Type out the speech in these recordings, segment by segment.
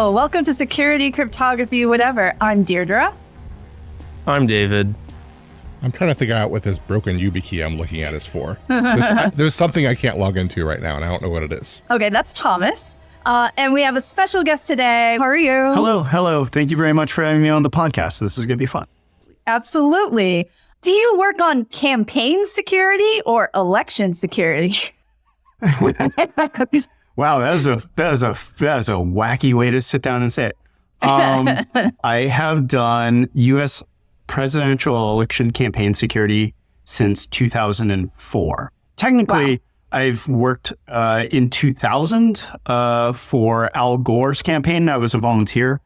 Hello, welcome to Security, Cryptography, whatever. I'm Deirdre. I'm David. I'm trying to figure out what this broken YubiKey I'm looking at is for. There's something I can't log into right now, and I don't know what it is. Okay, that's Thomas. And we have a special guest today. How are you? Hello. Thank you very much for having me on the podcast. This is going to be fun. Absolutely. Do you work on campaign security or election security? Wow, that is a wacky way to sit down and say it. I have done U.S. presidential election campaign security since 2004. Technically, wow. I've worked in 2000 for Al Gore's campaign. I was a volunteer.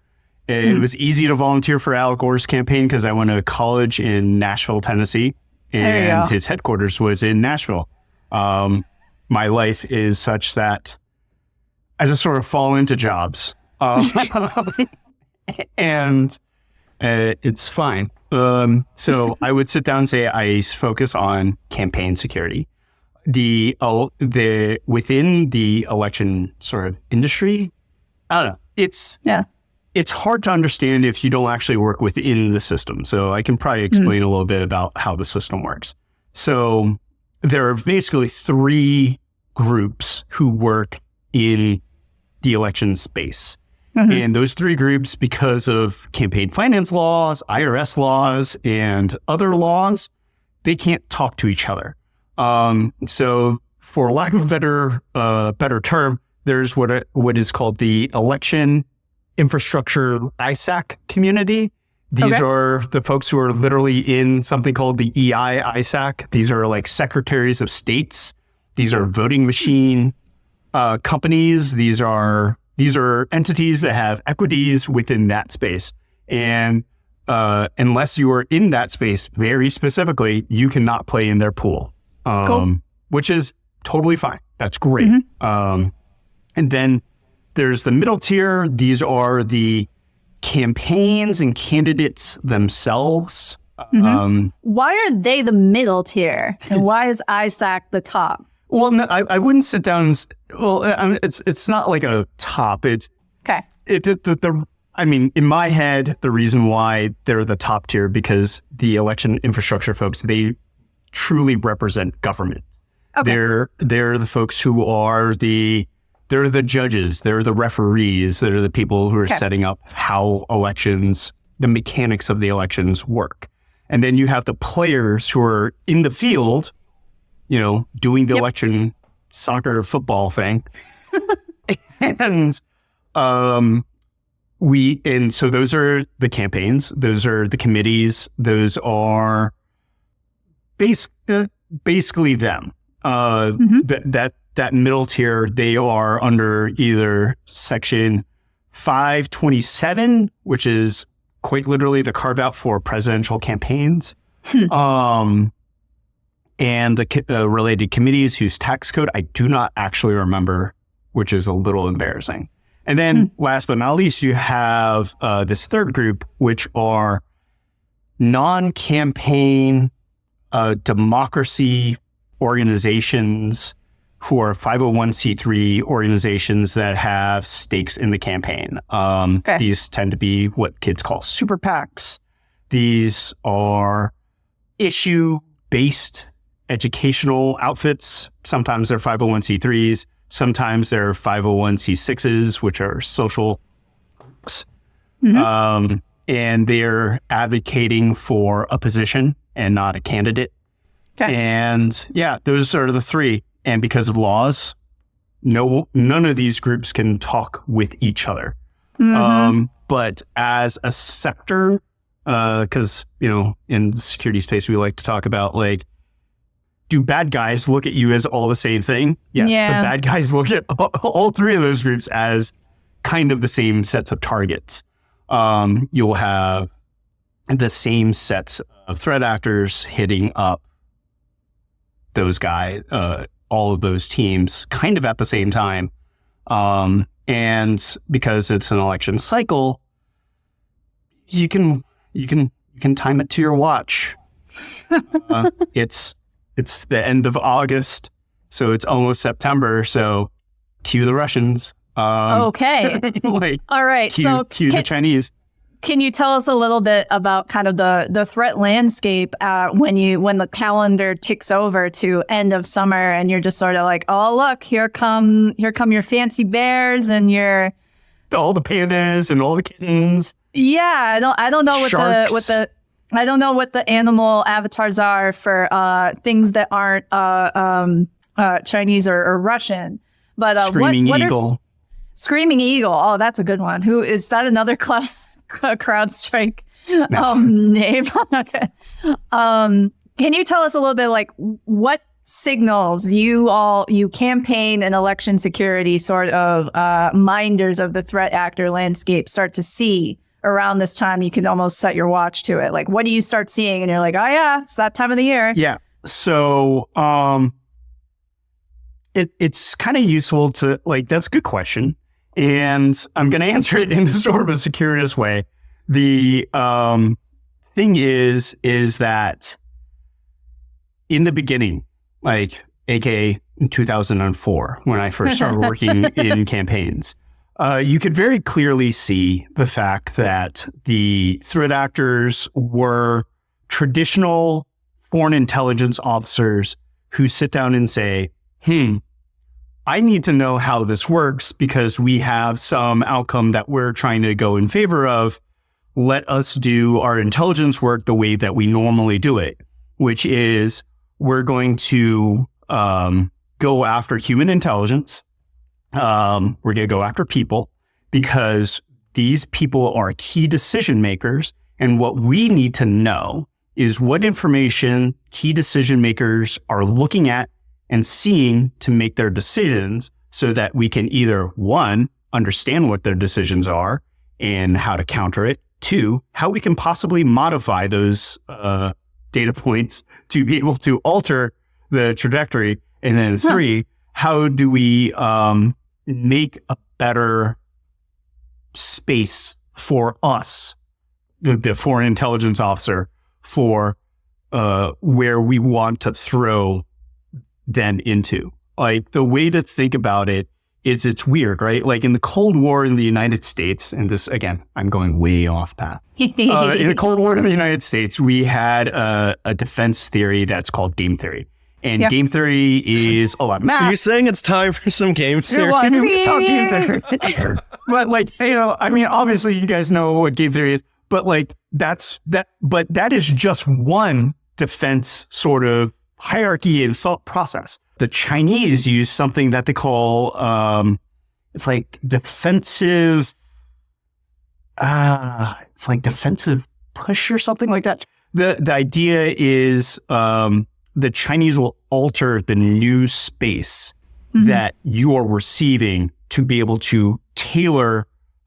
It was easy to volunteer for Al Gore's campaign because I went to college in Nashville, Tennessee, and his headquarters was in Nashville. My life is such that I just sort of fall into jobs, and it's fine. So I would sit down and say I focus on campaign security. Within the election sort of industry, I don't know. It's hard to understand if you don't actually work within the system. So I can probably explain a little bit about how the system works. So there are basically three groups who work in the election space. And those three groups, because of campaign finance laws, IRS laws, and other laws, they can't talk to each other. So for lack of a better term, there's what is called the election infrastructure ISAC community. These are the folks who are literally in something called the EI ISAC. These are like secretaries of states. These are voting machine companies. These are entities that have equities within that space. And unless you are in that space very specifically, you cannot play in their pool, which is totally fine. That's great. And then there's the middle tier. These are the campaigns and candidates themselves. Why are they the middle tier? And why is ISAC the top? Well, no, I wouldn't sit down. It's not like a top. It's okay. In my head, the reason why they're the top tier because the election infrastructure folks, they truly represent government. Okay. They're the folks who are they're the judges, they're the referees, they're the people who are setting up how elections, the mechanics of the elections work. And then you have the players who are in the field, doing the election soccer football thing. And so those are the campaigns, those are the committees, those are basically them. That middle tier, they are under either section 527, which is quite literally the carve out for presidential campaigns. And the related committees whose tax code I do not actually remember, which is a little embarrassing. And then last but not least, you have this third group, which are non-campaign democracy organizations who are 501c3 organizations that have stakes in the campaign. These tend to be what kids call super PACs. These are issue-based educational outfits. Sometimes they're 501c3s. Sometimes they're 501c6s, which are social groups. And they're advocating for a position and not a candidate. And those are the three. And because of laws, none of these groups can talk with each other. But as a sector, because, in the security space, we like to talk about do bad guys look at you as all the same thing? Yes, the bad guys look at all three of those groups as kind of the same sets of targets. You'll have the same sets of threat actors hitting up those guys, all of those teams kind of at the same time. And because it's an election cycle, you can time it to your watch. It's the end of August, so it's almost September. So cue the Russians. Okay. Like, all right. cue the Chinese. Can you tell us a little bit about kind of the threat landscape when the calendar ticks over to end of summer and you're just sort of like, oh look, here come your fancy bears and your all the pandas and all the kittens. Yeah, I don't know Sharks. I don't know what the animal avatars are for things that aren't Chinese or Russian. But Screaming eagle. Screaming eagle. Oh, that's a good one. Who is that? Another CrowdStrike name? Okay. Can you tell us a little bit like what signals you campaign and election security sort of minders of the threat actor landscape start to see around this time? You can almost set your watch to it. Like, what do you start seeing? And you're like, oh yeah, it's that time of the year. Yeah. So it's kind of useful to like, that's a good question. And I'm going to answer it in sort of a circuitous way. The thing is that in the beginning, like aka in 2004, when I first started working in campaigns, you could very clearly see the fact that the threat actors were traditional foreign intelligence officers who sit down and say, I need to know how this works because we have some outcome that we're trying to go in favor of. Let us do our intelligence work the way that we normally do it, which is we're going to go after human intelligence. We're going to go after people because these people are key decision makers. And what we need to know is what information key decision makers are looking at and seeing to make their decisions so that we can either, one, understand what their decisions are and how to counter it. Two, how we can possibly modify those data points to be able to alter the trajectory. And then three, how do we make a better space for us, the foreign intelligence officer, for where we want to throw them into. Like, the way to think about it is it's weird, right? Like in the Cold War in the United States, and this, again, I'm going way off path. In the Cold War in the United States, we had a defense theory that's called game theory. And game theory is a lot of math. Are you saying it's time for some game theory? Well, I mean, we talk game theory. But like, I mean, obviously you guys know what game theory is, but like but that is just one defense sort of hierarchy and thought process. The Chinese use something that they call, it's like defensive, it's like defensive push or something like that. The idea is the Chinese will alter the new space that you are receiving to be able to tailor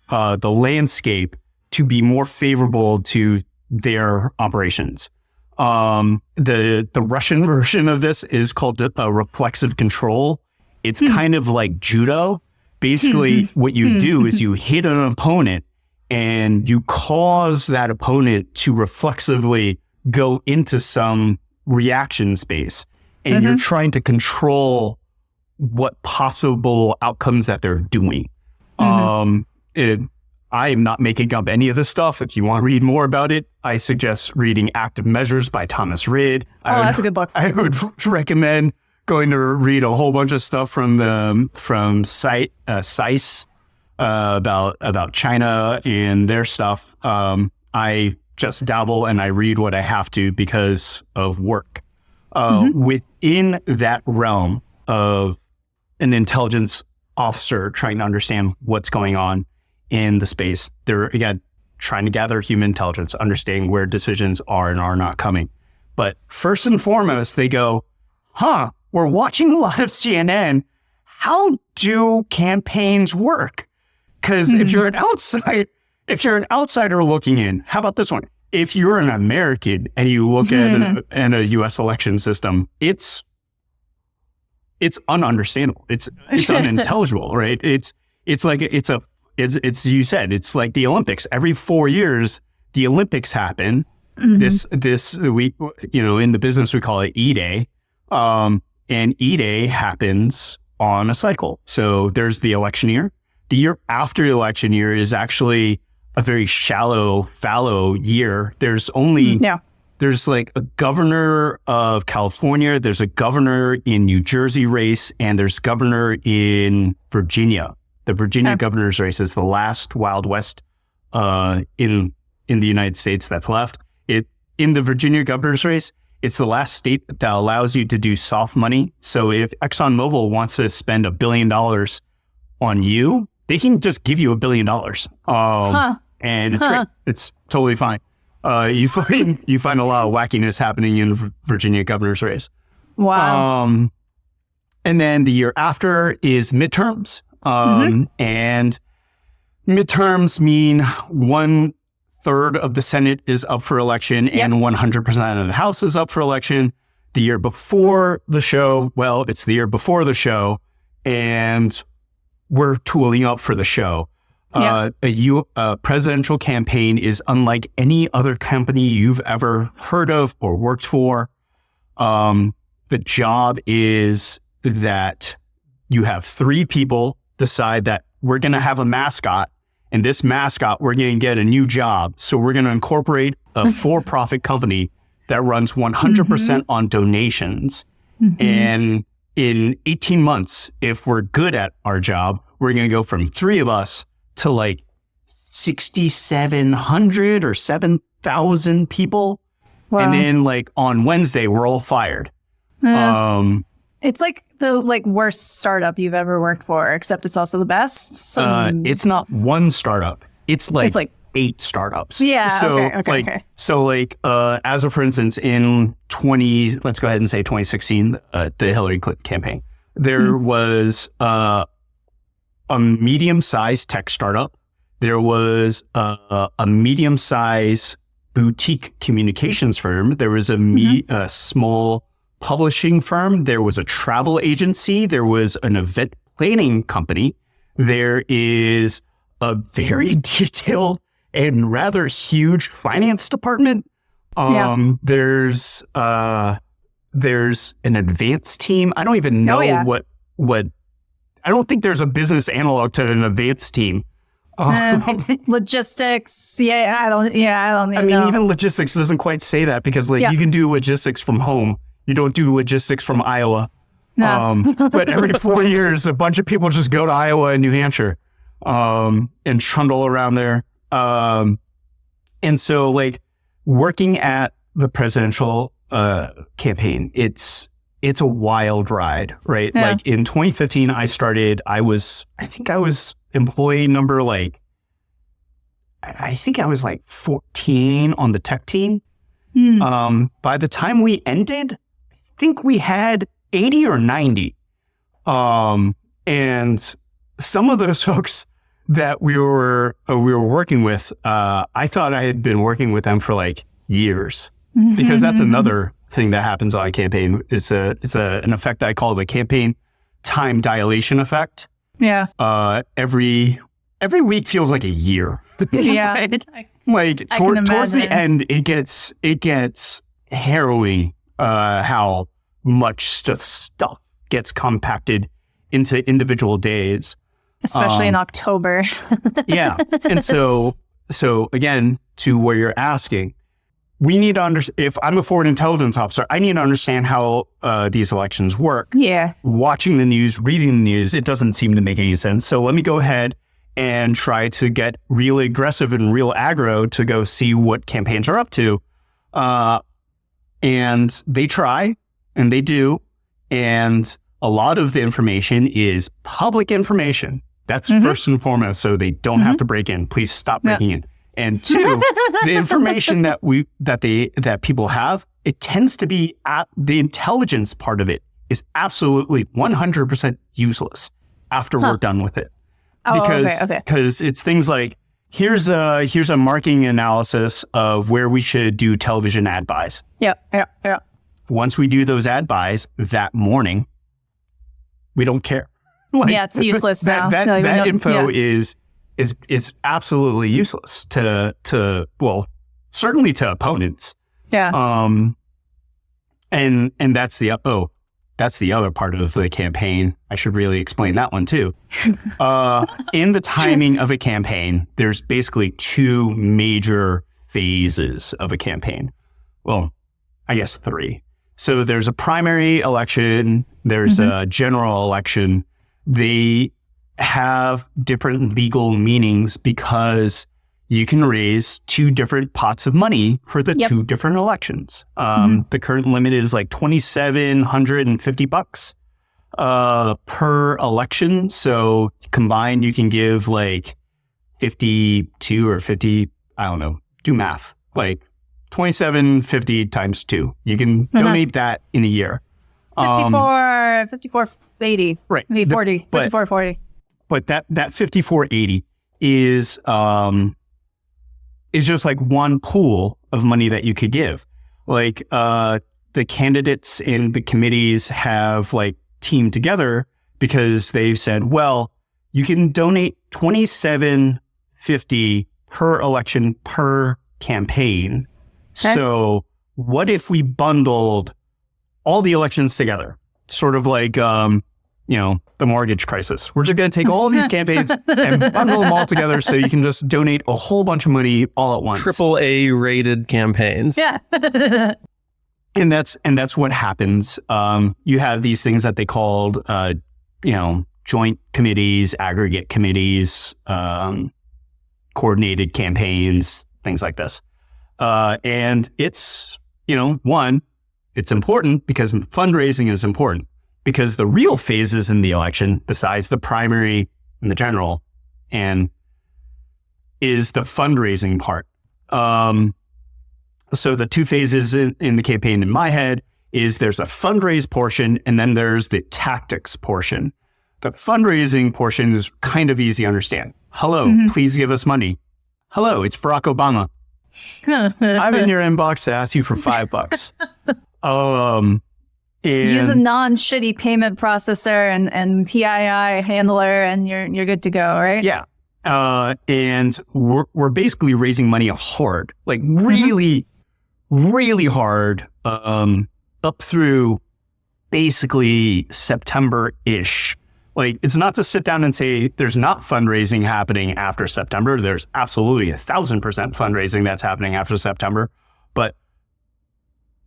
the landscape to be more favorable to their operations. The Russian version of this is called reflexive control. It's kind of like judo. Basically, what you do is you hit an opponent and you cause that opponent to reflexively go into some reaction space. And you're trying to control what possible outcomes that they're doing. I am not making up any of this stuff. If you want to read more about it, I suggest reading Active Measures by Thomas Reid. That's a good book. I would recommend going to read a whole bunch of stuff from SICE about China and their stuff. I just dabble and I read what I have to because of work. Within that realm of an intelligence officer trying to understand what's going on in the space, they're, again, trying to gather human intelligence, understanding where decisions are and are not coming. But first and foremost, they go, we're watching a lot of CNN. How do campaigns work? Because if you're an outsider looking in, how about this one? If you're an American and you look at a U.S. election system, it's ununderstandable. It's unintelligible, right? It's you said, it's like the Olympics. Every 4 years, the Olympics happen. This week, in the business, we call it E-Day. And E-Day happens on a cycle. So there's the election year, The year after the election year is actually a very shallow, fallow year. There's only, there's like a governor of California, there's a governor in New Jersey race, and there's governor in Virginia. The Virginia governor's race is the last Wild West in the United States that's left. In the Virginia governor's race, it's the last state that allows you to do soft money. So if ExxonMobil wants to spend $1 billion on you, they can just give you $1 billion. And it's great. It's totally fine. You find a lot of wackiness happening in the Virginia governor's race. Wow. And then the year after is midterms. And midterms mean 1/3 of the Senate is up for election and 100% of the House is up for election. The year before the show, well, it's the year before the show, and we're tooling up for the show. A presidential campaign is unlike any other company you've ever heard of or worked for. The job is that you have 3 people decide that we're going to have a mascot, and this mascot, we're going to get a new job. So we're going to incorporate a for-profit company that runs 100% on donations. And in 18 months, if we're good at our job, we're going to go from 3 of us to like 6,700 or 7,000 people. Wow. And then like on Wednesday, we're all fired. It's like the worst startup you've ever worked for, except it's also the best. It's not one startup. It's like 8 startups. Yeah. So okay. As of, for instance, in let's go ahead and say 2016, the Hillary Clinton campaign, there was a medium-sized tech startup. There was a medium-sized boutique communications firm. There was a small publishing firm. There was a travel agency. There was an event planning company. There is a very detailed and rather huge finance department. There's an advanced team. I don't even know what I don't think there's a business analog to an advanced team. Logistics. I don't even know. Even logistics doesn't quite say that, because you can do logistics from home. You don't do logistics from Iowa. No. But every 4 years, a bunch of people just go to Iowa and New Hampshire and trundle around there. And so working at the presidential campaign, it's a wild ride, right? Yeah. In 2015, I think I was employee number I think I was 14 on the tech team. By the time we ended, I think we had 80 or 90. And some of those folks that we were working with, I thought I had been working with them for years, because that's another thing that happens on a campaign. It's an effect that I call the campaign time dilation effect. Yeah. Every week feels like a year. Yeah. Towards the end, it gets harrowing how much stuff gets compacted into individual days, especially in October. Yeah. And so again, to where you're asking, we need to understand, if I'm a foreign intelligence officer, I need to understand how these elections work. Yeah. Watching the news, reading the news, it doesn't seem to make any sense. So let me go ahead and try to get really aggressive and real aggro to go see what campaigns are up to. And they try, and they do. And a lot of the information is public information. That's first and foremost, so they don't have to break in. Please stop breaking in. And 2, the information that people have, it tends to be the intelligence part of it is absolutely 100% useless after we're done with it. Because it's things like, here's a marketing analysis of where we should do television ad buys. Yeah. Once we do those ad buys that morning, we don't care. It's useless now. That info is absolutely useless to certainly to opponents. Yeah. And that's that's the other part of the campaign. I should really explain that one too. In the timing of a campaign, there's basically two major phases of a campaign. Well, I guess three. So there's a primary election, there's a general election. They have different legal meanings because you can raise two different pots of money for the two different elections. The current limit is like $2,750 per election. So combined, you can give like 52 or 50, I don't know, do math, like 2,750 times 2. You can donate that in a year. 54.80. Right. 40. 54.40. But that 54.80 is just like one pool of money that you could give. Like the candidates and the committees have like teamed together because they've said, well, you can donate $2,750 per election per campaign. Okay. So what if we bundled all the elections together? Sort of like, the mortgage crisis. We're just going to take all these campaigns and bundle them all together so you can just donate a whole bunch of money all at once. AAA rated campaigns. Yeah. And that's what happens. You have these things that they called, joint committees, aggregate committees, coordinated campaigns, things like this. And it's, it's important because fundraising is important. Because the real phases in the election, besides the primary and the general, and is the fundraising part. So the two phases in the campaign in my head is there's a fundraise portion and then there's the tactics portion. The fundraising portion is kind of easy to understand. Hello, please give us money. Hello, it's Barack Obama. I'm in your inbox to ask you for $5. Use a non-shitty payment processor and PII handler, and you're good to go, right? Yeah. And we're basically raising money hard, like really, really hard, up through basically September-ish. Like, it's not to sit down and say there's not fundraising happening after September. There's absolutely 1,000% fundraising that's happening after September. But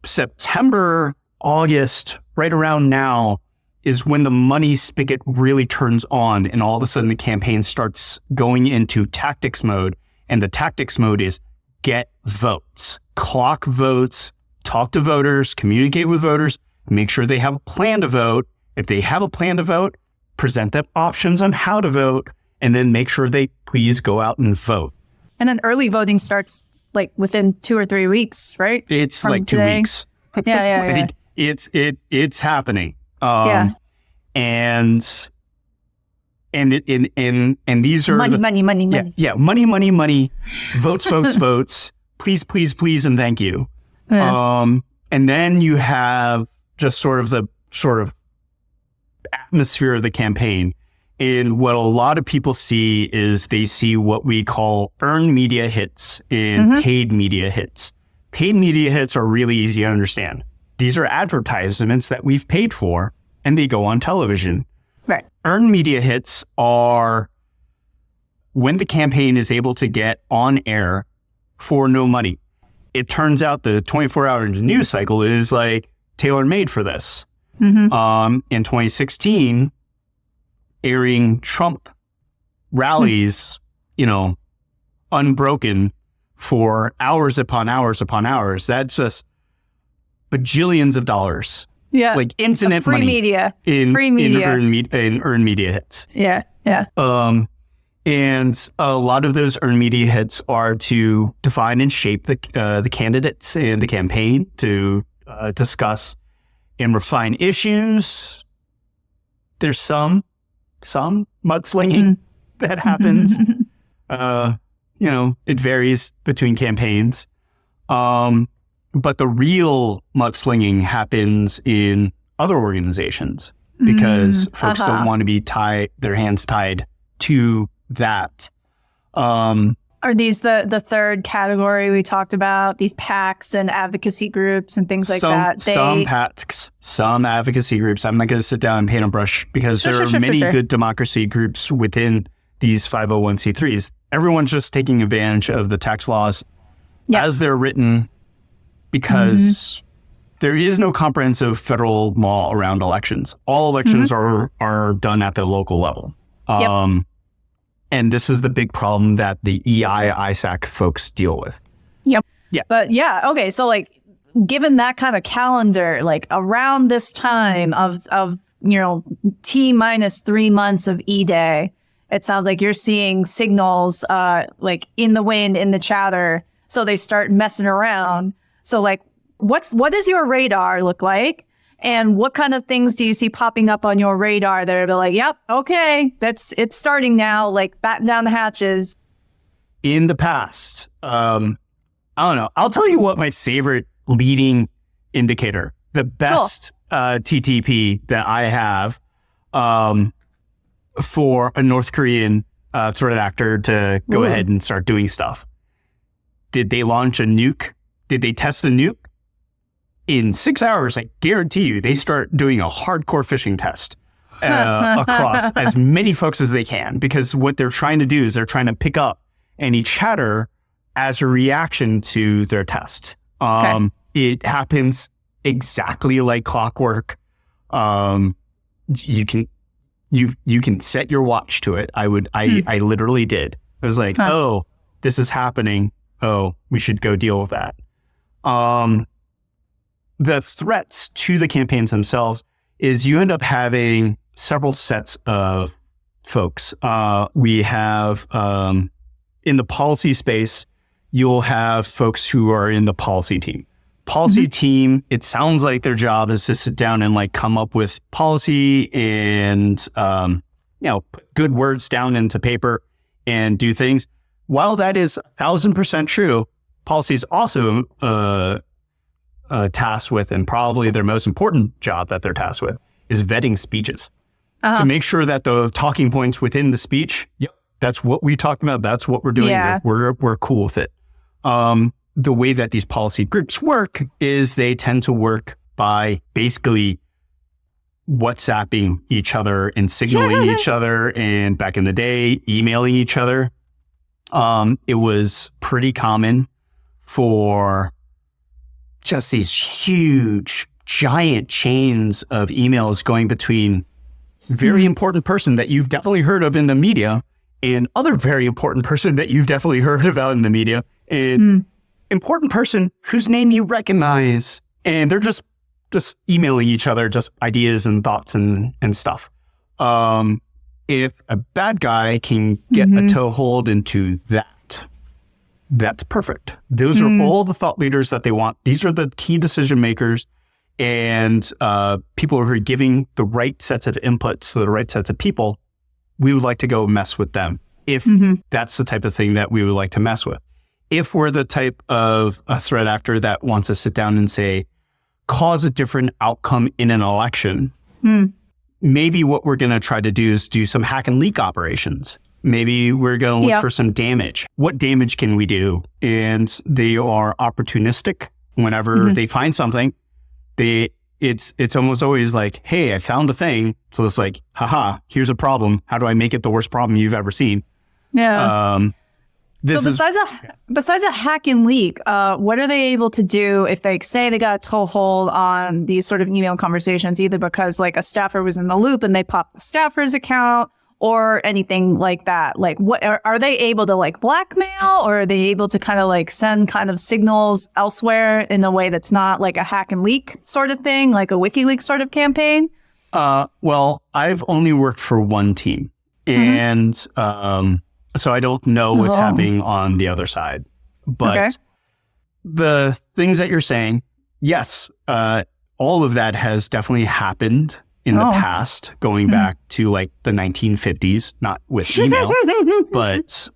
September, August, right around now is when the money spigot really turns on and all of a sudden the campaign starts going into tactics mode. And the tactics mode is get votes, clock votes, talk to voters, communicate with voters, make sure they have a plan to vote. If they have a plan to vote, present them options on how to vote, and then make sure they please go out and vote. And then early voting starts like within 2 or 3 weeks, right? It's from like 2 weeks. Yeah. It's happening. And these are money. Yeah. Money. Votes. Please, and thank you. Yeah. And then you have just sort of atmosphere of the campaign. And what a lot of people see is they see what we call earned media hits and paid media hits. Paid media hits are really easy to understand. These are advertisements that we've paid for, and they go on television. Right. Earned media hits are when the campaign is able to get on air for no money. It turns out the 24-hour news cycle is like tailor-made for this. In 2016, airing Trump rallies, unbroken for hours upon hours, that's just bajillions of dollars. Yeah. Like infinite free money. Media. In earned media hits. Yeah. And a lot of those earned media hits are to define and shape the candidates and the campaign, to discuss and refine issues. There's some mudslinging that happens. It varies between campaigns. But the real mudslinging happens in other organizations because folks don't want to be their hands tied to that. Are these the third category we talked about? These PACs and advocacy groups and things like that? Some PACs, some advocacy groups. I'm not going to sit down and paint a brush because there are many good democracy groups within these 501c3s. Everyone's just taking advantage of the tax laws as they're written because there is no comprehensive federal law around elections. All elections are done at the local level. And this is the big problem that the ISAC folks deal with. Yep. Yeah. But okay. So like, given that kind of calendar, like around this time of T minus 3 months of E-Day, it sounds like you're seeing signals like in the wind, in the chatter. So they start messing around. So like, what does your radar look like? And what kind of things do you see popping up on your radar that are like, yep, okay, it's starting now, like batten down the hatches? In the past, I don't know. I'll tell you what my favorite leading indicator, the best TTP that I have for a North Korean threat actor to go ahead and start doing stuff. Did they launch a nuke? Did they test a nuke? In 6 hours, I guarantee you, they start doing a hardcore phishing test across as many folks as they can, because what they're trying to do is they're trying to pick up any chatter as a reaction to their test. It happens exactly like clockwork. You can set your watch to it. I literally did. I was like, oh, this is happening. Oh, we should go deal with that. The threats to the campaigns themselves is you end up having several sets of folks. We have, in the policy space, you'll have folks who are in the policy team. Policy team, it sounds like their job is to sit down and like come up with policy and, put good words down into paper and do things. While that is 1,000% true, policy is also, tasked with, and probably their most important job that they're tasked with, is vetting speeches to make sure that the talking points within the speech, that's what we talked about, that's what we're doing, we're cool with it. The way that these policy groups work is they tend to work by basically WhatsApping each other and signaling each other, and back in the day, emailing each other. It was pretty common for just these huge, giant chains of emails going between very important person that you've definitely heard of in the media and other very important person that you've definitely heard about in the media and important person whose name you recognize. And they're just emailing each other, just ideas and thoughts and stuff. If a bad guy can get a toehold into that, that's perfect. Those are all the thought leaders that they want. These are the key decision makers and people who are giving the right sets of inputs to the right sets of people. We would like to go mess with them if that's the type of thing that we would like to mess with. If we're the type of a threat actor that wants to sit down and say, cause a different outcome in an election, maybe what we're going to try to do is do some hack and leak operations. Maybe we're going to look for some damage. What damage can we do? And they are opportunistic. Whenever they find something, it's almost always like, hey, I found a thing. So it's like, haha, here's a problem. How do I make it the worst problem you've ever seen? Yeah. So besides a hack and leak, what are they able to do if they say they got a toehold on these sort of email conversations, either because like a staffer was in the loop and they popped the staffer's account, or anything like that? Like, what are they able to like blackmail, or are they able to kind of like send kind of signals elsewhere in a way that's not like a hack and leak sort of thing, like a WikiLeaks sort of campaign? Well, I've only worked for one team, and so I don't know what's happening on the other side. But the things that you're saying, yes, all of that has definitely happened in the past, going back to like the 1950s, not with email, but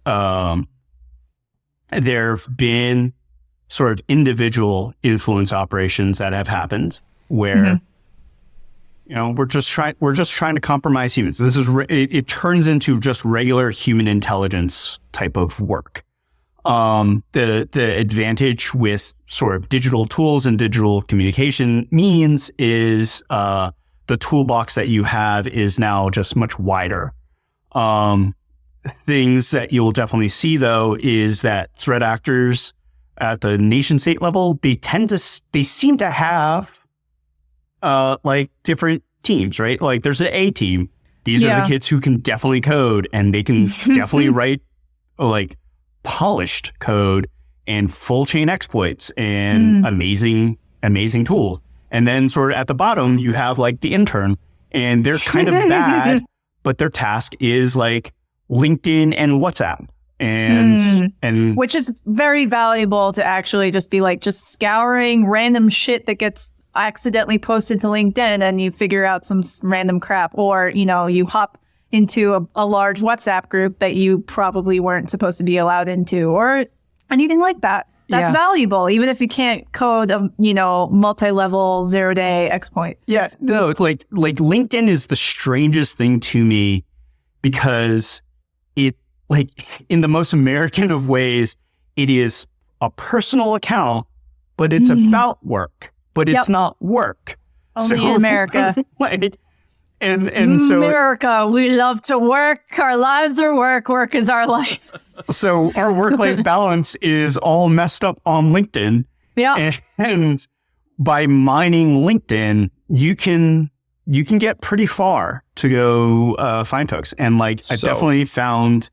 there have been sort of individual influence operations that have happened where, we're just trying to compromise humans. This is, it turns into just regular human intelligence type of work. The advantage with sort of digital tools and digital communication means is the toolbox that you have is now just much wider. Things that you'll definitely see, though, is that threat actors at the nation state level, they seem to have like different teams, right? Like there's an A team. These are the kids who can definitely code, and they can definitely write like polished code and full chain exploits and amazing tools. And then sort of at the bottom, you have like the intern, and they're kind of bad, but their task is like LinkedIn and WhatsApp. And which is very valuable to actually just be like just scouring random shit that gets accidentally posted to LinkedIn, and you figure out some random crap, or you hop into a large WhatsApp group that you probably weren't supposed to be allowed into, or anything like that. That's valuable, even if you can't code a multi-level 0-day exploit. Yeah, no, like LinkedIn is the strangest thing to me, because it, like, in the most American of ways, it is a personal account, but it's about work, but it's not work. Only in America. And so America, we love to work. Our lives are work. Work is our life. So our work-life balance is all messed up on LinkedIn. Yeah. And by mining LinkedIn, you can get pretty far to go find folks. And like I definitely found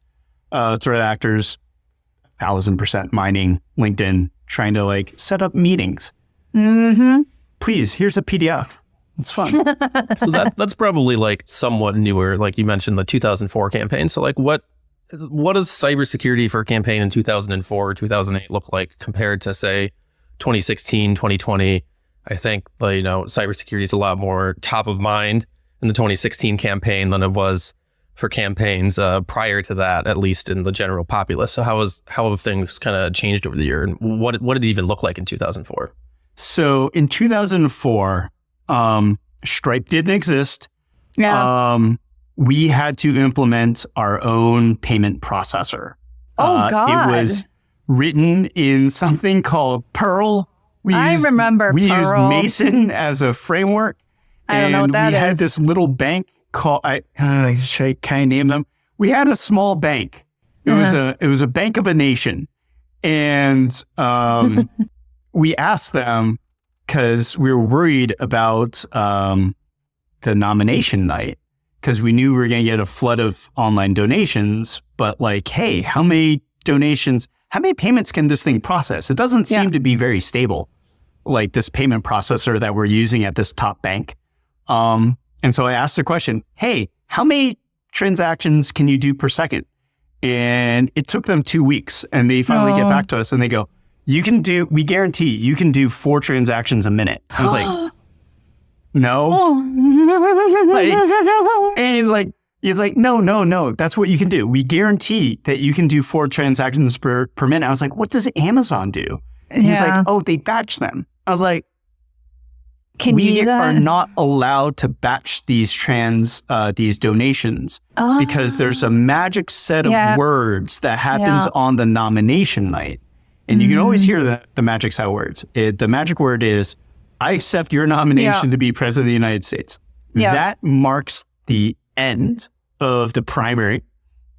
threat actors 1,000% mining LinkedIn, trying to like set up meetings. Please, here's a PDF. It's fun. So that's probably like somewhat newer. Like you mentioned the 2004 campaign. So like what does cybersecurity for a campaign in 2004 or 2008 look like compared to say 2016, 2020? I think cybersecurity is a lot more top of mind in the 2016 campaign than it was for campaigns prior to that, at least in the general populace. So how have things kind of changed over the year, and what did it even look like in 2004? So in 2004, Stripe didn't exist. Yeah. We had to implement our own payment processor. Oh, God. It was written in something called Perl. I remember we Perl. used Mason as a framework. I don't know what that is. We had this little bank called, should I kind of name them? We had a small bank. It was a bank of a nation. And we asked them, because we were worried about the nomination night, because we knew we were going to get a flood of online donations. But like, hey, how many payments can this thing process? It doesn't seem to be very stable, like this payment processor that we're using at this top bank. And so I asked the question, hey, how many transactions can you do per second? And it took them 2 weeks, and they finally get back to us and they go, we guarantee you can do 4 transactions a minute. I was like, no. And he's like, no, that's what you can do. We guarantee that you can do 4 transactions per minute. I was like, what does Amazon do? And he's like, oh, they batch them. I was like, we are not allowed to batch these donations because there's a magic set of words that happens on the nomination night. And you can always hear the magic set words. The magic word is, I accept your nomination to be president of the United States. Yeah. That marks the end of the primary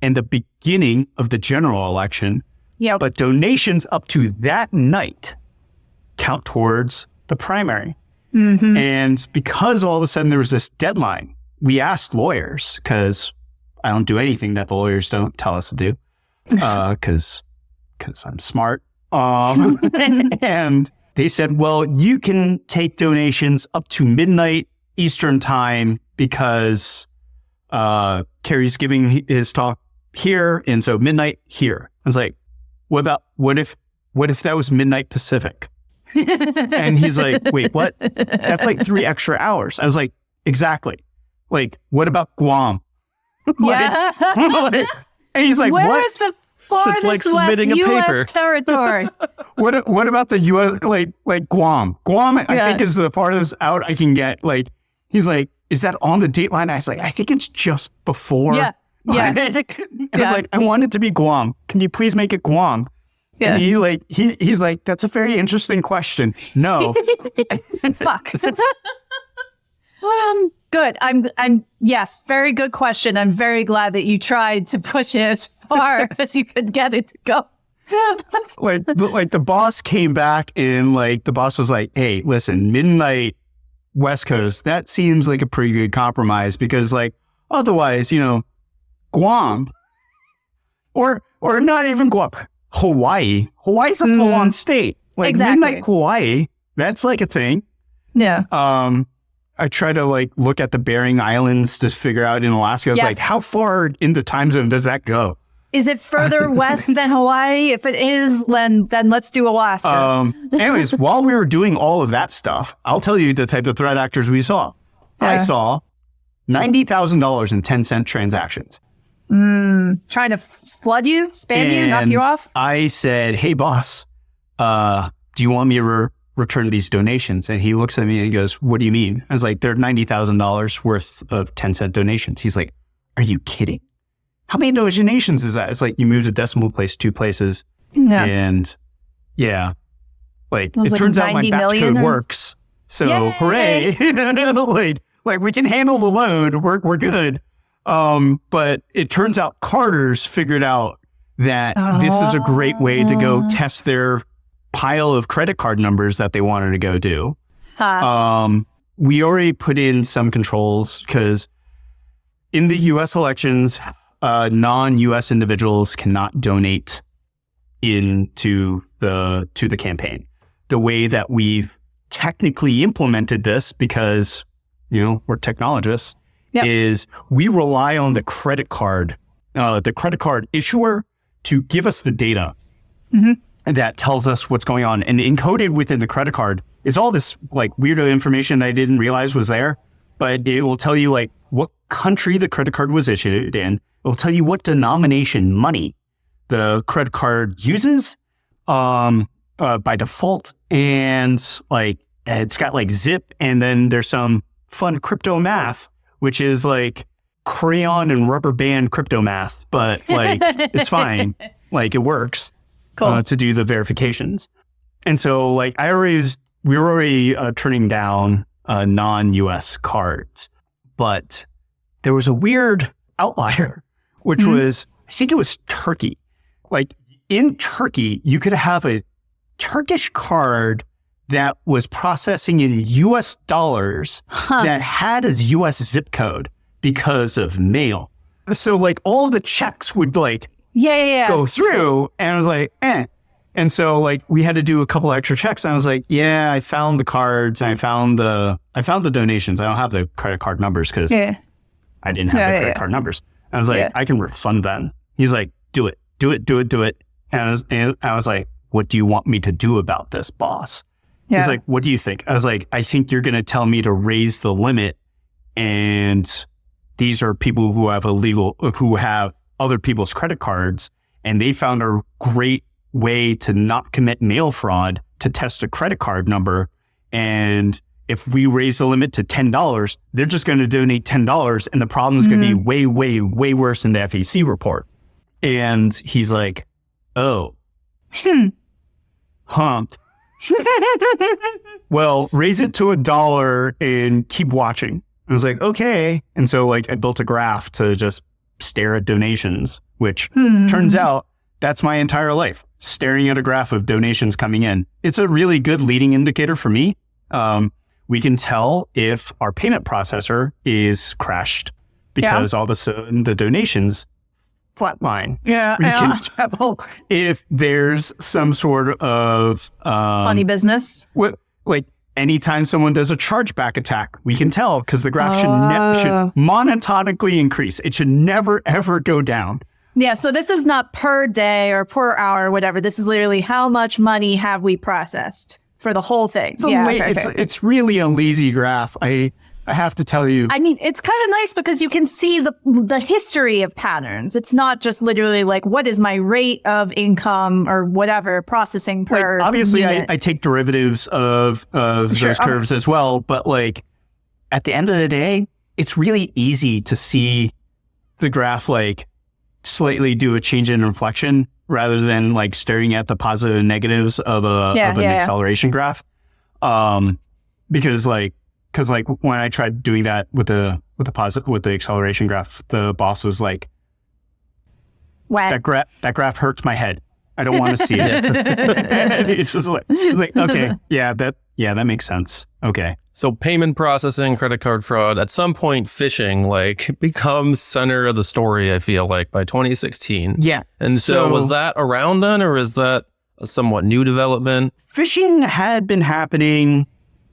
and the beginning of the general election. Yeah. But donations up to that night count towards the primary. And because all of a sudden there was this deadline, we asked lawyers, because I don't do anything that the lawyers don't tell us to do, because I'm smart. And they said, well, you can take donations up to midnight Eastern time because Kerry's giving his talk here, and so midnight here. I was like, what if that was midnight Pacific? And he's like, wait, what? That's like 3 extra hours. I was like, exactly. Like, what about Guam? And he's like, where what? is the farthest like submitting west a U.S. paper. territory? What about the U.S. like Guam? Guam, I think is the farthest out I can get. Like, he's like, is that on the date line? I was like, I think it's just before. Yeah. I was like, I want it to be Guam. Can you please make it Guam? Yeah. And he's like, that's a very interesting question. No. Fuck. Good. Yes, very good question. I'm very glad that you tried to push it as far as you could get it to go. like the boss came back and like the boss was like, hey, listen, midnight West Coast, that seems like a pretty good compromise because like otherwise, Guam or not even Guam, Hawaii's a full-on state. Like exactly. midnight Hawaii, that's like a thing. Yeah. I try to like look at the Bering Islands to figure out in Alaska. I was like, how far in the time zone does that go? Is it further west than Hawaii? If it is, then let's do Alaska. Anyways, while we were doing all of that stuff, I'll tell you the type of threat actors we saw. Yeah. I saw $90,000 in 10-cent transactions. Trying to flood you, spam you, knock you off? I said, hey, boss, do you want me to return these donations? And he looks at me and he goes, what do you mean? I was like, they're $90,000 worth of 10-cent donations. He's like, are you kidding? How many donations is that? It's like you moved a decimal place 2 places. Yeah. And yeah, like it turns out my batch code works. So yay! Hooray. like we can handle the load. We're good. But it turns out Carter's figured out that this is a great way to go test their pile of credit card numbers that they wanted to go do. We already put in some controls because in the U.S. elections, non-U.S. individuals cannot donate to the campaign. The way that we've technically implemented this, because we're technologists, is we rely on the credit card issuer to give us the data that tells us what's going on. And encoded within the credit card is all this like weirdo information I didn't realize was there, but it will tell you like what country the credit card was issued in. It will tell you what denomination money the credit card uses by default, and like it's got like zip, and then there's some fun crypto math, which is like crayon and rubber band crypto math, but like it's fine, like it works to do the verifications. And so like we were already turning down non-US cards, but there was a weird outlier, which was, I think it was Turkey. Like in Turkey, you could have a Turkish card that was processing in US dollars that had a US zip code because of mail. So like all the checks would like go through, and I was like, And so like we had to do a couple extra checks, and I was like, yeah, I found the cards, and I found the donations. I don't have the credit card numbers because I didn't have the credit card numbers. I was like, I can refund them. He's like, do it. And I was like, what do you want me to do about this, boss? Yeah. He's like, what do you think? I was like, I think you're going to tell me to raise the limit. And these are people who have other people's credit cards. And they found a great way to not commit mail fraud to test a credit card number. And if we raise the limit to $10, they're just going to donate $10. And the problem is going to be way, way, way worse than the FEC report. And he's like, oh, well, raise it to $1 and keep watching. I was like, okay. And so like I built a graph to just stare at donations, which turns out that's my entire life, staring at a graph of donations coming in. It's a really good leading indicator for me. We can tell if our payment processor is crashed because all of a sudden the donations flatline. We can tell if there's some sort of funny business. Like anytime someone does a chargeback attack, we can tell because the graph should monotonically increase. It should never, ever go down. Yeah, so this is not per day or per hour or whatever. This is literally how much money have we processed for the whole thing. It's really a lazy graph. I have to tell you. I mean, it's kind of nice because you can see the history of patterns. It's not just literally like, what is my rate of income or whatever processing per obviously, unit. I take derivatives of those curves as well. But like at the end of the day, it's really easy to see the graph like slightly do a change in inflection rather than like staring at the positive and negatives of an acceleration graph. Because when I tried doing that with the acceleration graph, the boss was like, that graph hurts my head. I don't want to see it. It's just like, okay, that makes sense. Okay. So payment processing, credit card fraud, at some point phishing like becomes center of the story, I feel like, by 2016. Yeah. And so was that around then, or is that a somewhat new development? Phishing had been happening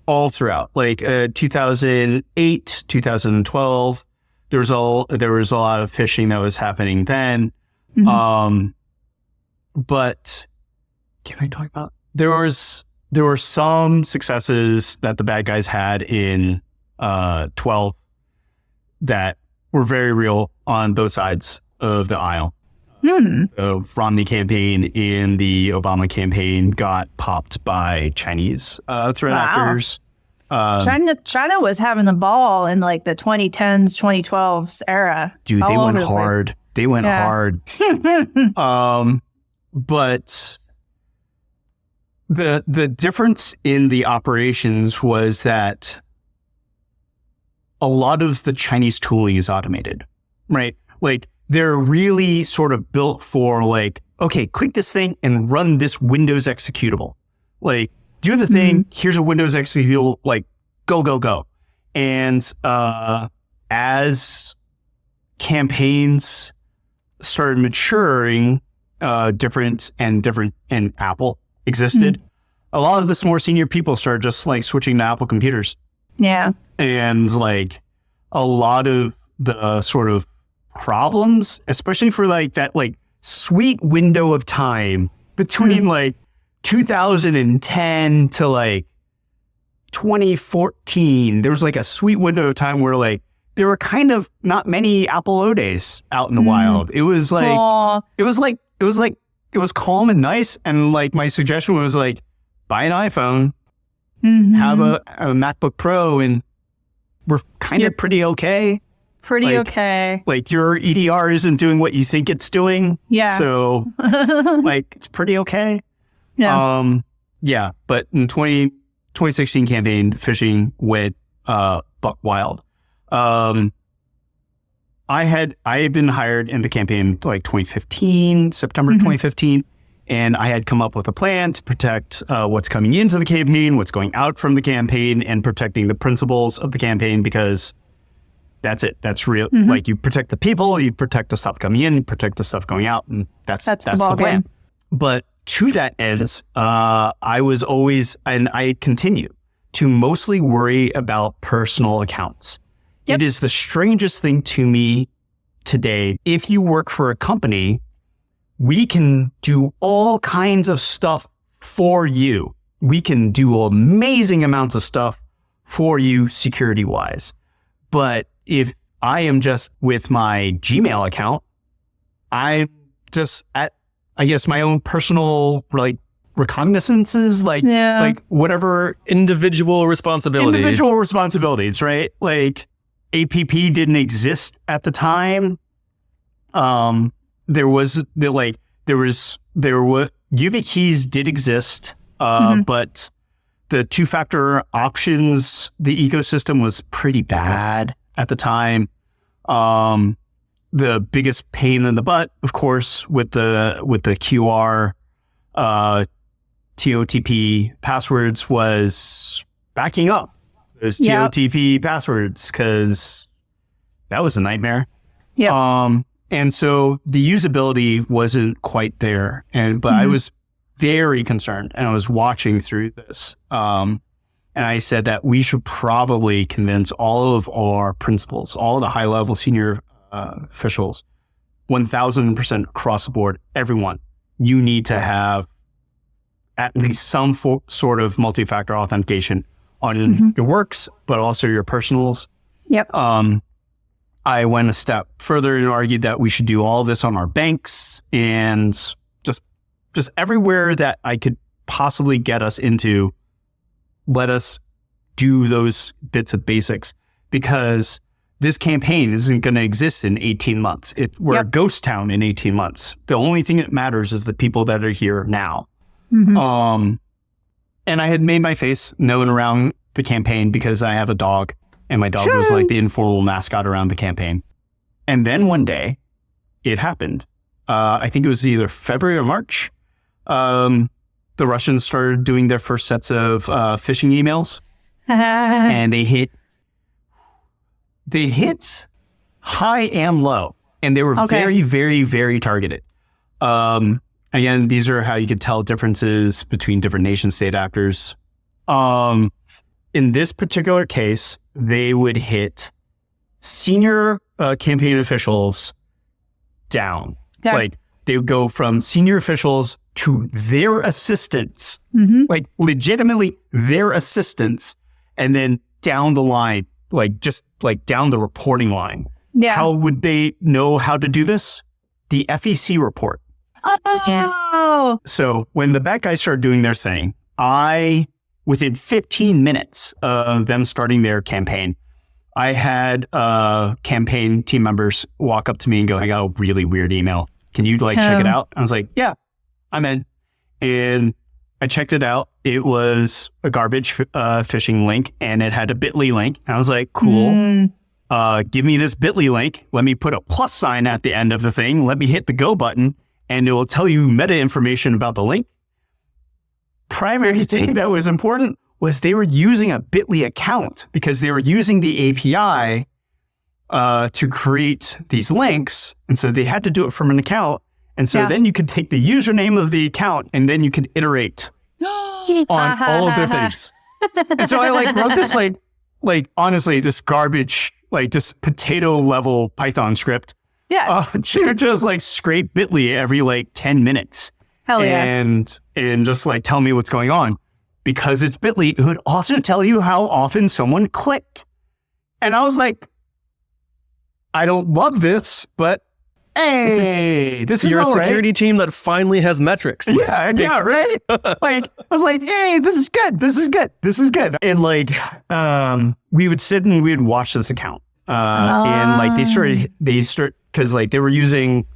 all throughout, like 2008, 2012. There was a lot of phishing that was happening then. But can I talk about, there were some successes that the bad guys had in 12 that were very real on both sides of the aisle. The Romney campaign and the Obama campaign got popped by Chinese threat actors. China was having the ball in like the 2010s, 2012s era. Dude, they went hard. They went hard. But the difference in the operations was that a lot of the Chinese tooling is automated, right? Like they're really sort of built for like, okay, click this thing and run this Windows executable. Like do the thing, here's a Windows executable, like go. And as campaigns started maturing, different and Apple existed, a lot of the more senior people started just like switching to Apple computers. Yeah. And like a lot of the sort of problems, especially for like that like sweet window of time between like 2010 to like 2014, there was like a sweet window of time where like there were kind of not many Apple O days out in the wild. It was like, it was calm and nice. And like my suggestion was like, buy an iPhone, have a MacBook Pro, and we're kind of pretty okay. Like your EDR isn't doing what you think it's doing. Yeah. So like it's pretty okay. Yeah. But in 2016 campaign, phishing went buck wild. I had been hired in the campaign like 2015, September 2015, and I had come up with a plan to protect what's coming into the campaign, what's going out from the campaign, and protecting the principles of the campaign, because that's it. That's real. Like you protect the people, you protect the stuff coming in, you protect the stuff going out, and that's the plan. But to that end, I was always, and I continue to mostly worry about personal accounts. It is the strangest thing to me today. If you work for a company, we can do all kinds of stuff for you. We can do amazing amounts of stuff for you security-wise. But if I am just with my Gmail account, I'm just at, I guess, my own personal like recognizances, like whatever individual responsibilities, right? Like APP didn't exist at the time. YubiKeys did exist, but the two-factor options, the ecosystem was pretty bad at the time. The biggest pain in the butt, of course, with the QR TOTP passwords was backing up those TOTP passwords, because that was a nightmare. And so the usability wasn't quite there, but I was very concerned, and I was watching through this. And I said that we should probably convince all of our principals, all of the high-level senior officials, 1,000% across the board, everyone, you need to have at least some sort of multi-factor authentication on your works, but also your personals. I went a step further and argued that we should do all this on our banks and just everywhere that I could possibly get us into. Let us do those bits of basics, because this campaign isn't going to exist in 18 months. We're a ghost town in 18 months. The only thing that matters is the people that are here now. Mm-hmm. And I had made my face known around the campaign because I have a dog, and my dog was like the informal mascot around the campaign. And then one day it happened. I think it was either February or March. The Russians started doing their first sets of phishing emails, and they hit high and low, and they were very, very, very targeted. Again, these are how you could tell differences between different nation state actors. In this particular case, they would hit senior campaign officials down. Yeah. Like they would go from senior officials to their assistants, like legitimately their assistants, and then down the line, like just like down the reporting line. Yeah. How would they know how to do this? The FEC report. Oh. So when the bad guys started doing their thing, within 15 minutes of them starting their campaign, I had campaign team members walk up to me and go, I got a really weird email. Can you check it out? I was like, yeah, I'm in. And I checked it out. It was a garbage phishing link, and it had a bit.ly link. I was like, cool. Give me this bit.ly link. Let me put a plus sign at the end of the thing. Let me hit the go button, and it will tell you meta information about the link. Primary thing that was important was they were using a bit.ly account because they were using the API to create these links. And so they had to do it from an account. And so then you could take the username of the account, and then you could iterate on all of their things. And so I wrote this honestly, this garbage, just potato level Python script. Yeah. Just scrape bit.ly every 10 minutes. Hell yeah. And just tell me what's going on. Because it's bit.ly, it would also tell you how often someone clicked. And I was like, I don't love this, but hey, this is you're a all security right. team that finally has metrics. Yeah, right? I was like, hey, this is good. This is good. This is good. And we would sit and we would watch this account. And they start, because they were using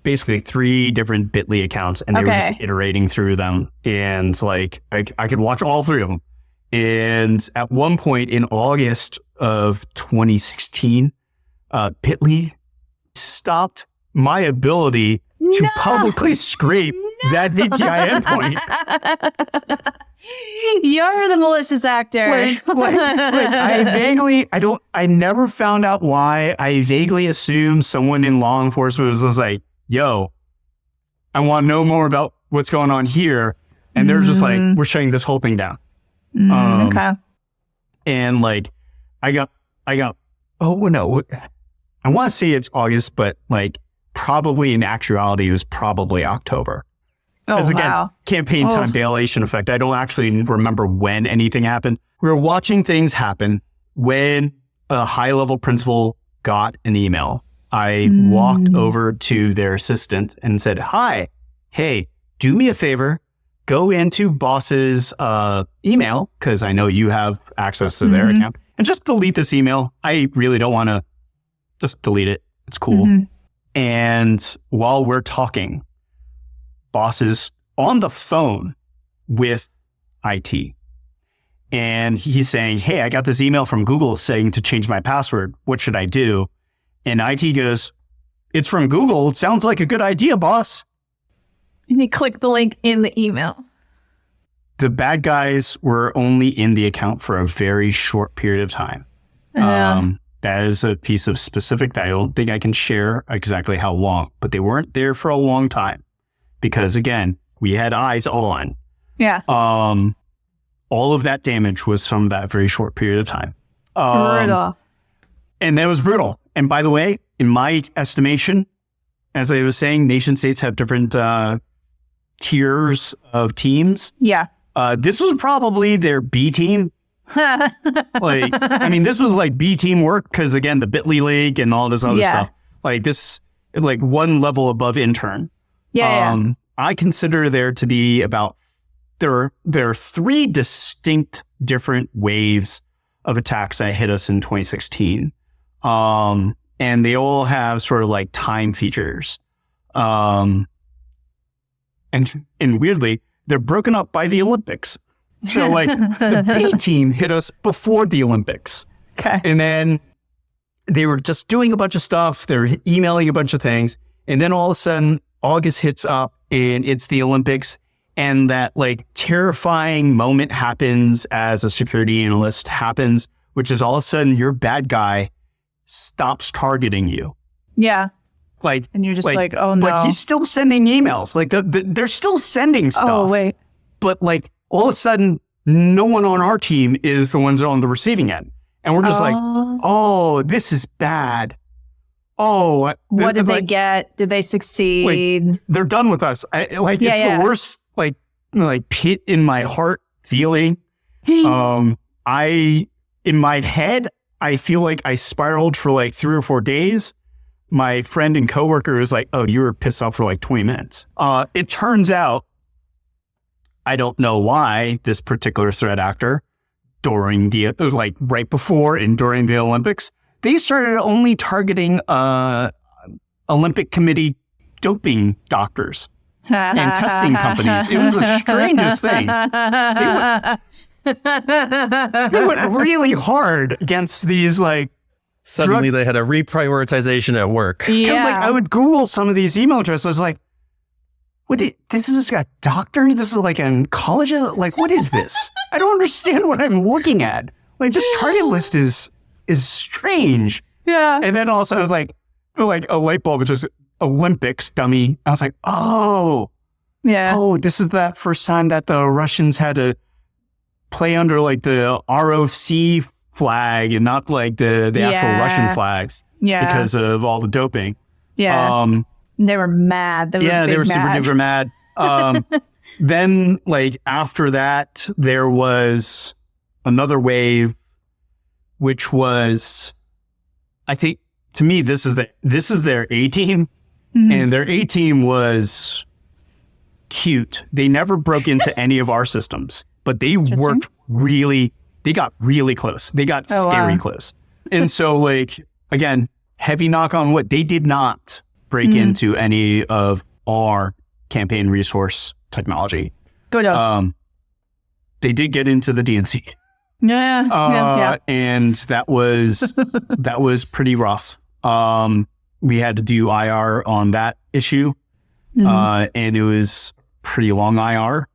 basically 3 different bit.ly accounts, and they were just iterating through them. And I could watch all 3 of them. And at one point in August of 2016, bit.ly stopped my ability to publicly scrape that API endpoint. You're the malicious actor. I never found out why. I vaguely assumed someone in law enforcement was like, yo, I want to know more about what's going on here. And they're just like, we're shutting this whole thing down. Okay. And I got, oh no, I want to say it's August, but probably in actuality, it was probably October. As again, campaign time dilation effect. I don't actually remember when anything happened. We were watching things happen when a high-level principal got an email. I walked over to their assistant and said, hi, hey, do me a favor. Go into boss's email, because I know you have access to their account, and just delete this email. I really don't want to just delete it. It's cool. And while we're talking, boss is on the phone with IT. And he's saying, hey, I got this email from Google saying to change my password. What should I do? And IT goes, it's from Google. It sounds like a good idea, boss. And he clicked the link in the email. The bad guys were only in the account for a very short period of time. That is a piece of specific that I don't think I can share exactly how long, but they weren't there for a long time because, again, we had eyes on. Yeah. All of that damage was from that very short period of time. Brutal. And that was brutal. And by the way, in my estimation, as I was saying, nation states have different tiers of teams. Yeah. This was probably their B team. This was B team work because, again, the bit.ly link and all this other stuff. This one level above intern. Yeah. I consider there to be there are 3 distinct different waves of attacks that hit us in 2016. And they all have sort of like time features. And weirdly, they're broken up by the Olympics. So like the B team hit us before the Olympics. Okay. And then they were just doing a bunch of stuff. They're emailing a bunch of things. And then all of a sudden, August hits up and it's the Olympics. And that like terrifying moment happens as a security analyst happens, which is all of a sudden your bad guy stops targeting you. Yeah. Like, and you're just like, oh no. But he's still sending emails. Like they're still sending stuff. Oh, wait. But like all of a sudden, no one on our team is the ones on the receiving end. And we're just like, oh, this is bad. Oh, what did they get? Did they succeed? Like, they're done with us. It's the worst, like pit in my heart feeling. In my head, I feel like I spiraled for like 3 or 4 days. My friend and coworker was like, oh, you were pissed off for like 20 minutes. It turns out, I don't know why this particular threat actor during the, like right before and during the Olympics, they started only targeting Olympic Committee doping doctors and testing companies. It was the strangest thing. They went really hard against these like. Suddenly they had a reprioritization at work. Because like I would Google some of these email addresses. I was like, this is a doctor? This is like an college? Like, what is this? I don't understand what I'm looking at. Like this target list is strange. Yeah. And then also I was like a light bulb, which is Olympics dummy. I was like, oh, this is that first time that the Russians had to play under like the ROC flag and not like the actual Russian flags because of all the doping. Yeah. They were mad. They were super duper mad. Then like after that, there was another wave, which was, I think to me, this is their A team, and their A team was cute. They never broke into any of our systems, but they got really close. They got scary close. And so like, again, heavy knock on wood, they did not break into any of our campaign resource technology. Good. They did get into the DNC. And that was pretty rough. We had to do IR on that issue. And it was pretty long IR.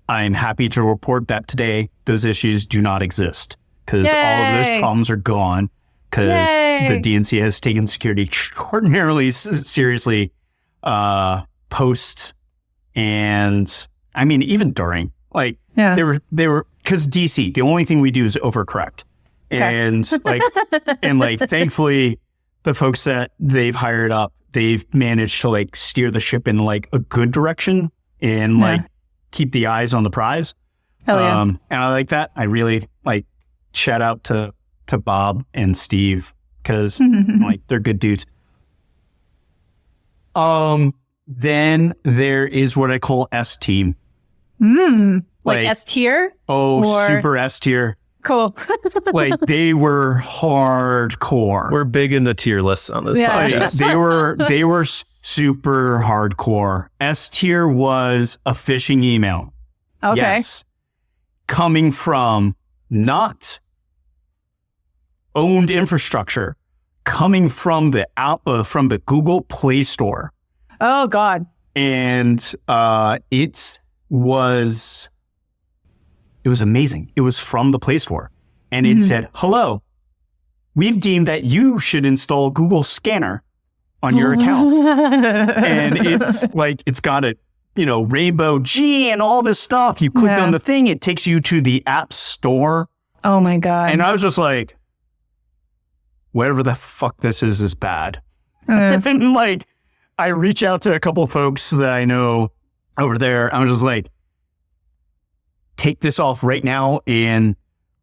I'm happy to report that today those issues do not exist because all of those problems are gone because the DNC has taken security extraordinarily seriously post and I mean even during they were because DC, the only thing we do is overcorrect. And thankfully the folks that they've hired up, they've managed to like steer the ship in like a good direction and keep the eyes on the prize. Hell yeah. And I like that. I really like shout out to Bob and Steve because they're good dudes. Then there is what I call S team. Like S tier? Super S tier. Cool. Like they were hardcore. We're big in the tier lists on this podcast. They were super hardcore. S tier was a phishing email. Okay. Yes. Coming from not owned infrastructure, coming from the Google Play Store. Oh God. And it was amazing. It was from the Play Store. And it said, hello, we've deemed that you should install Google Scanner on your account. And it's like, it's got a, Rainbow G and all this stuff. You click on the thing, it takes you to the App Store. Oh my God. And I was just like, whatever the fuck this is bad. And like, I reach out to a couple of folks that I know over there. I was just like, take this off right now. And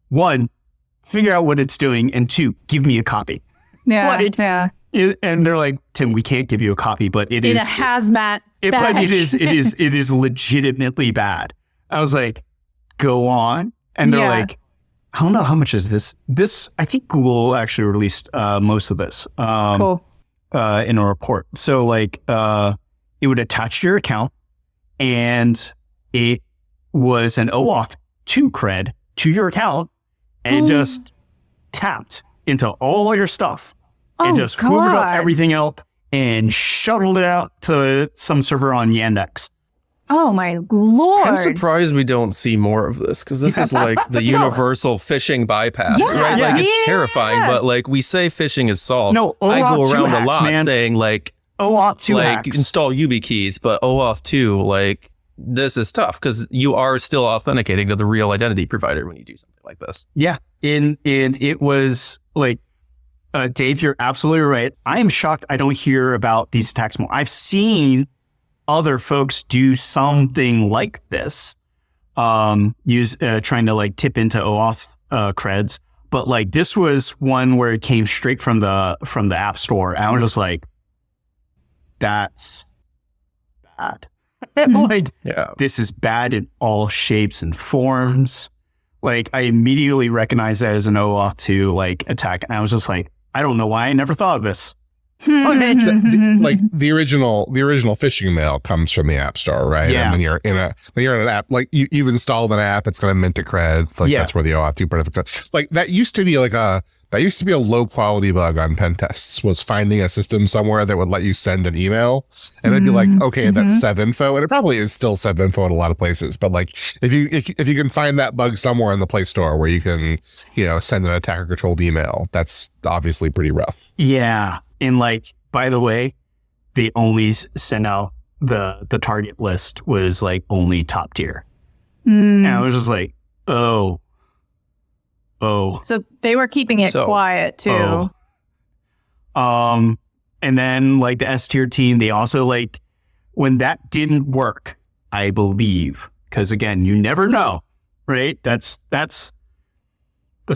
1, figure out what it's doing. And 2, give me a copy. Yeah. And they're like, Tim, we can't give you a copy, but it is a hazmat. But it is legitimately bad. I was like, go on. And they're like, I don't know how much is this. I think Google actually released most of this Cool. In a report. So like it would attach to your account, and it was an OAuth 2 cred to your account, and just tapped into all your stuff and just hoovered up everything up and shuttled it out to some server on Yandex. Oh my Lord. I'm surprised we don't see more of this, because this is like the universal phishing bypass, right? Like it's terrifying, but like we say phishing is solved. No, I go OAuth 2 around hacks, a lot man. saying like OAuth 2 like hacks. install YubiKeys, but OAuth 2, like this is tough because you are still authenticating to the real identity provider when you do something like this. Yeah. And it was like, Dave, you're absolutely right. I am shocked I don't hear about these attacks more. I've seen other folks do something like this, trying to like tip into OAuth creds. But like this was one where it came straight from the App Store. And I was just like, that's bad. Like, this is bad in all shapes and forms. Like I immediately recognized that as an OAuth 2 like attack. And I was just like, I don't know why I never thought of this. Like the original phishing mail comes from the App Store, right? Yeah. And when you're in an app, like you've installed an app, it's going to mint a cred. Like that's where the OAuth 2 protocol. Like that used to be a low quality bug on pen tests, was finding a system somewhere that would let you send an email, and it'd be like, okay, that's SevInfo, and it probably is still SevInfo in a lot of places. But like if you can find that bug somewhere in the Play Store where you can send an attacker controlled email, that's obviously pretty rough. Yeah. And like, by the way, they only sent out the target list was like only top tier. And I was just like, oh. So they were keeping it quiet too. And then like the S tier team, they also like, when that didn't work, I believe, because again, you never know, right? That's the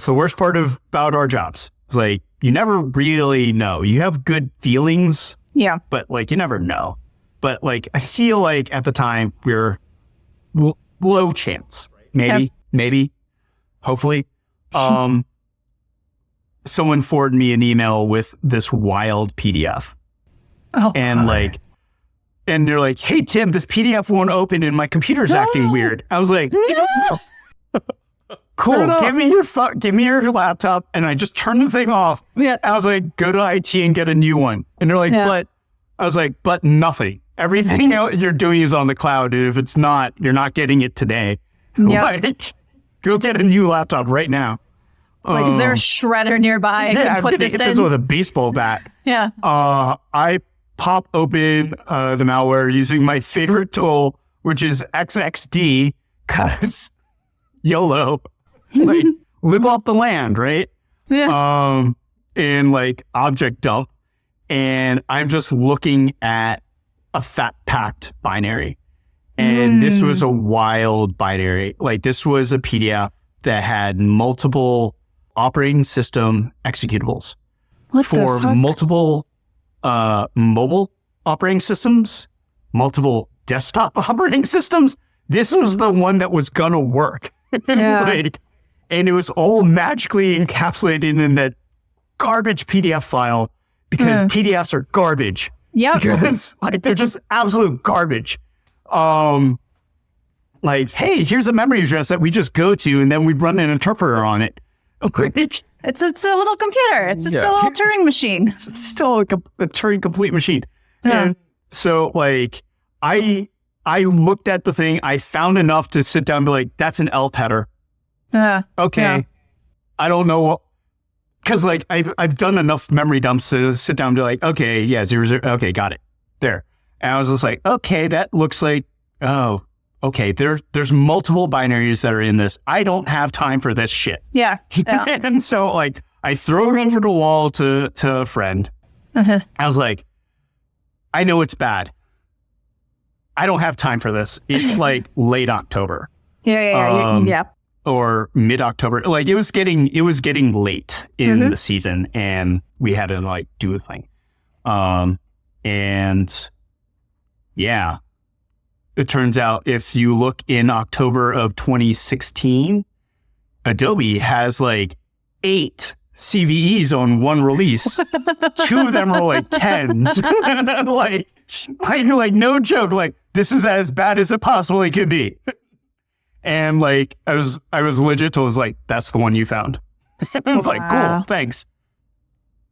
worst part about our jobs. It's like, you never really know. You have good feelings. Yeah. But like, you never know. But like, I feel like at the time we're low chance, maybe, hopefully. Someone forwarded me an email with this wild PDF. And they're like, hey, Tim, this PDF won't open and my computer's acting weird. I was like, cool, give me your laptop. And I just turned the thing off. Yeah. I was like, go to IT and get a new one. And they're like, but nothing. Everything you're doing is on the cloud. And if it's not, you're not getting it today. Like, go get a new laptop right now. Like, is there a shredder nearby? I can put this in with a baseball bat. Yeah. I pop open the malware using my favorite tool, which is XXD, because YOLO. Like, live off the land, right? Yeah. In like object dump. And I'm just looking at a fat packed binary. And this was a wild binary. Like, this was a PDF that had multiple operating system executables for multiple mobile operating systems, multiple desktop operating systems. This was the one that was gonna work. And it was all magically encapsulated in that garbage PDF file, because PDFs are garbage. Yeah. Because like, they're just absolute garbage. Like, hey, here's a memory address that we just go to, and then we run an interpreter on it. It's a little computer. It's just a little Turing machine. It's still a Turing complete machine. And so like, I looked at the thing, I found enough to sit down and be like, that's an ELF header. Okay. Yeah. I don't know what, because like I've done enough memory dumps to sit down and be like, okay, yeah, 00, okay, got it. There. And I was just like, okay, that looks like, okay, there's multiple binaries that are in this. I don't have time for this shit. Yeah. And so like, I throw it over the wall to a friend. I was like, I know it's bad. I don't have time for this. It's like late October. Yeah. Or mid-October. Like, it was getting late in the season, and we had to like do a thing. And yeah, it turns out if you look in October of 2016, Adobe has like 8 CVEs on one release. 2 of them are like 10s. like no joke, like this is as bad as it possibly could be. And like I was legit told, was like, that's the one you found. I was like, cool, thanks.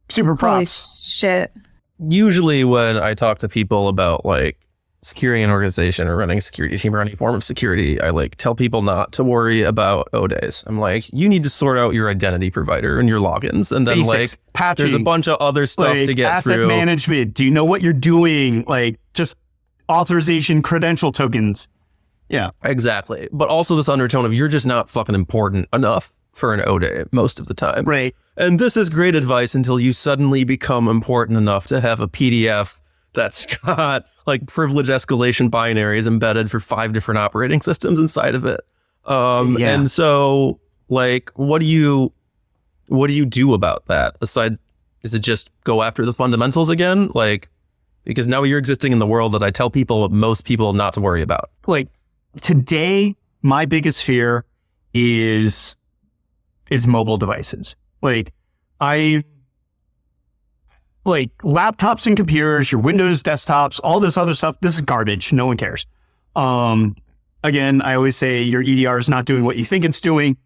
Super props. Holy shit. Usually when I talk to people about like securing an organization or running a security team or any form of security, I like tell people not to worry about O-days. I'm like, you need to sort out your identity provider and your logins, and then basics, like patching, there's a bunch of other stuff like, to get asset through. Management. Do you know what you're doing? Like just authorization, credential tokens. Yeah, exactly. But also this undertone of you're just not fucking important enough for an O-day most of the time. Right. And this is great advice until you suddenly become important enough to have a PDF that's got like privilege escalation binaries embedded for 5 different operating systems inside of it. And so like, what do you do about that? Aside, is it just go after the fundamentals again? Like, because now you're existing in the world that I tell most people not to worry about. Like today, my biggest fear is mobile devices. Like laptops and computers, your Windows desktops, all this other stuff. This is garbage. No one cares. Again, I always say your EDR is not doing what you think it's doing.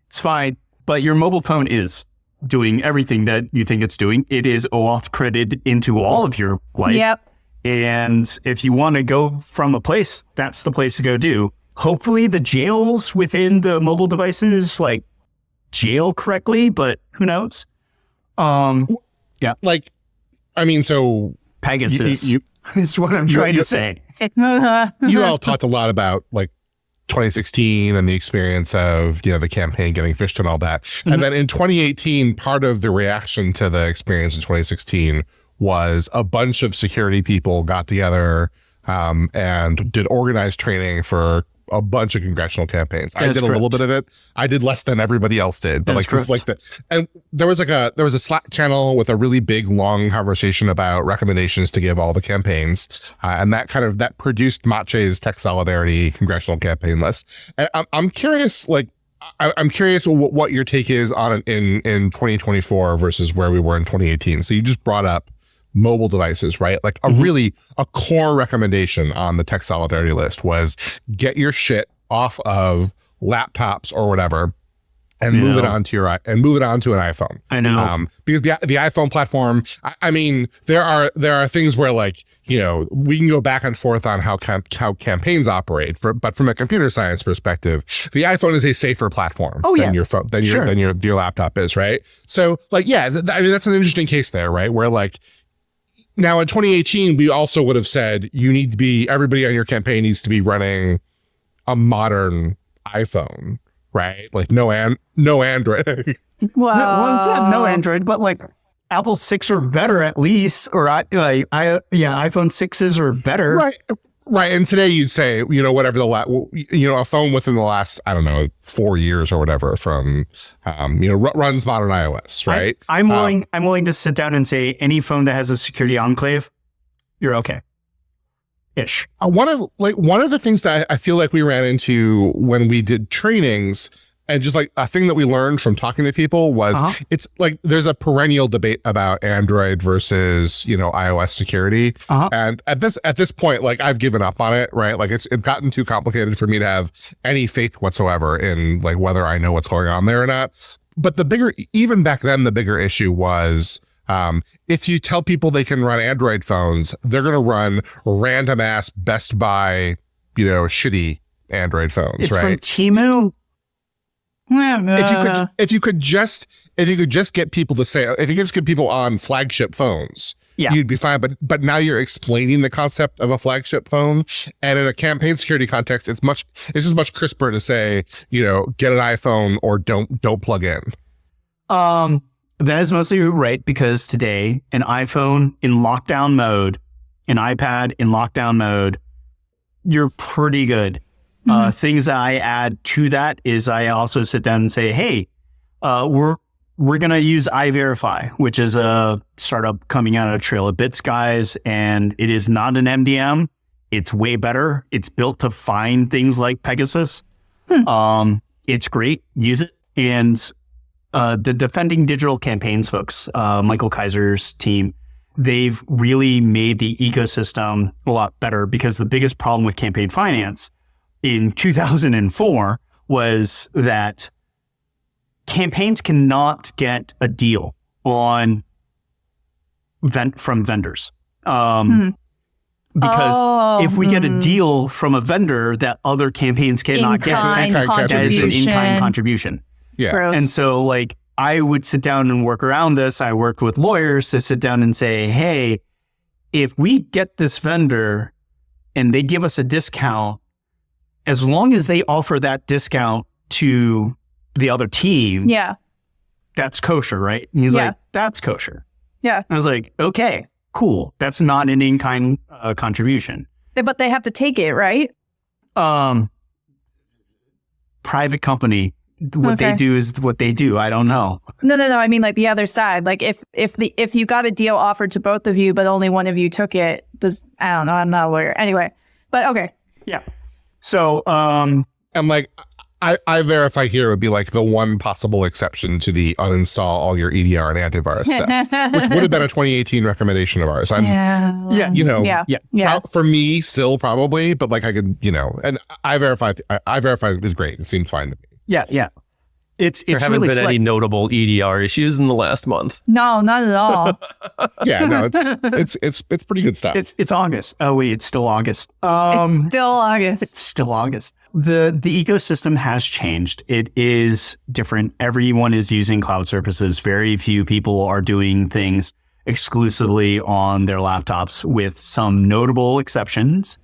It's fine, but your mobile phone is doing everything that you think it's doing. It is OAuth credited into all of your life. Yep. And if you want to go from a place, that's the place to go do. Hopefully the jails within the mobile devices like jail correctly, but who knows? Yeah. Like, I mean, so Pegasus is what I'm trying to say. You all talked a lot about like 2016 and the experience of, the campaign getting phished and all that. Mm-hmm. And then in 2018, part of the reaction to the experience in 2016 was a bunch of security people got together and did organized training for a bunch of congressional campaigns. I did a little bit of it. I did less than everybody else did, but this is like and there was a Slack channel with a really big, long conversation about recommendations to give all the campaigns. And that produced Maciej's Tech Solidarity congressional campaign list. And I'm curious, I'm curious what your take is on it in 2024 versus where we were in 2018. So you just brought up mobile devices, right? Like a core recommendation on the Tech Solidarity list was get your shit off of laptops or whatever and move it onto an iPhone. I know. Because the iPhone platform, I mean, there are things where we can go back and forth on how campaigns operate, but from a computer science perspective, the iPhone is a safer platform than your phone, than your laptop is, right? So I mean, that's an interesting case there, right? Where now in 2018, we also would have said everybody on your campaign needs to be running a modern iPhone, right? Like no Android. Wow. No Android, but Apple 6 or better at least, or iPhone 6s or better. Right. And today you'd say, whatever a phone within the last, I don't know, 4 years or whatever from, runs modern iOS, right? I'm willing to sit down and say any phone that has a security enclave, you're okay. Ish. One of the things that I feel like we ran into when we did trainings, and just a thing that we learned from talking to people was it's there's a perennial debate about Android versus, iOS security. And at this point, I've given up on it, right? It's gotten too complicated for me to have any faith whatsoever in whether I know what's going on there or not. But even back then, the bigger issue was, if you tell people they can run Android phones, they're going to run random ass Best Buy, shitty Android phones, it's right? From Temu. If you could just get people to say, if you could just get people on flagship phones, you'd be fine. But now you're explaining the concept of a flagship phone, and in a campaign security context, it's just much crisper to say, get an iPhone or don't plug in. That is mostly right, because today an iPhone in lockdown mode, an iPad in lockdown mode, you're pretty good. Things that I add to that is I also sit down and say, hey, we're going to use iVerify, which is a startup coming out of Trail of Bits guys, and it is not an MDM. It's way better. It's built to find things like Pegasus. It's great. Use it. And the Defending Digital Campaigns folks, Michael Kaiser's team, they've really made the ecosystem a lot better, because the biggest problem with campaign finance in 2004 was that campaigns cannot get a deal from vendors. Because if we get a deal from a vendor that other campaigns cannot get, that is an in-kind contribution. Yeah. Gross. And so like I would sit down and work around this. I worked with lawyers to sit down and say, hey, if we get this vendor and they give us a discount, as long as they offer that discount to the other team, that's kosher, right? And he's like, that's kosher. Yeah. I was like, okay, cool. That's not an in-kind contribution. But they have to take it, right? Private company. What they do is what they do. I don't know. No. I mean, like the other side. Like if you got a deal offered to both of you, but only one of you took it, I don't know. I'm not a lawyer. Anyway, but okay. Yeah. So, and like I verify here would be like the one possible exception to the uninstall all your EDR and antivirus stuff, which would have been a 2018 recommendation of ours. For me still probably, but like I could, and I verify is great. It seems fine to me. Yeah. There haven't been any notable EDR issues in the last month. No, not at all. It's pretty good stuff. It's August. Oh wait, it's still August. It's still August. It's still August. The ecosystem has changed. It is different. Everyone is using cloud services. Very few people are doing things exclusively on their laptops, with some notable exceptions.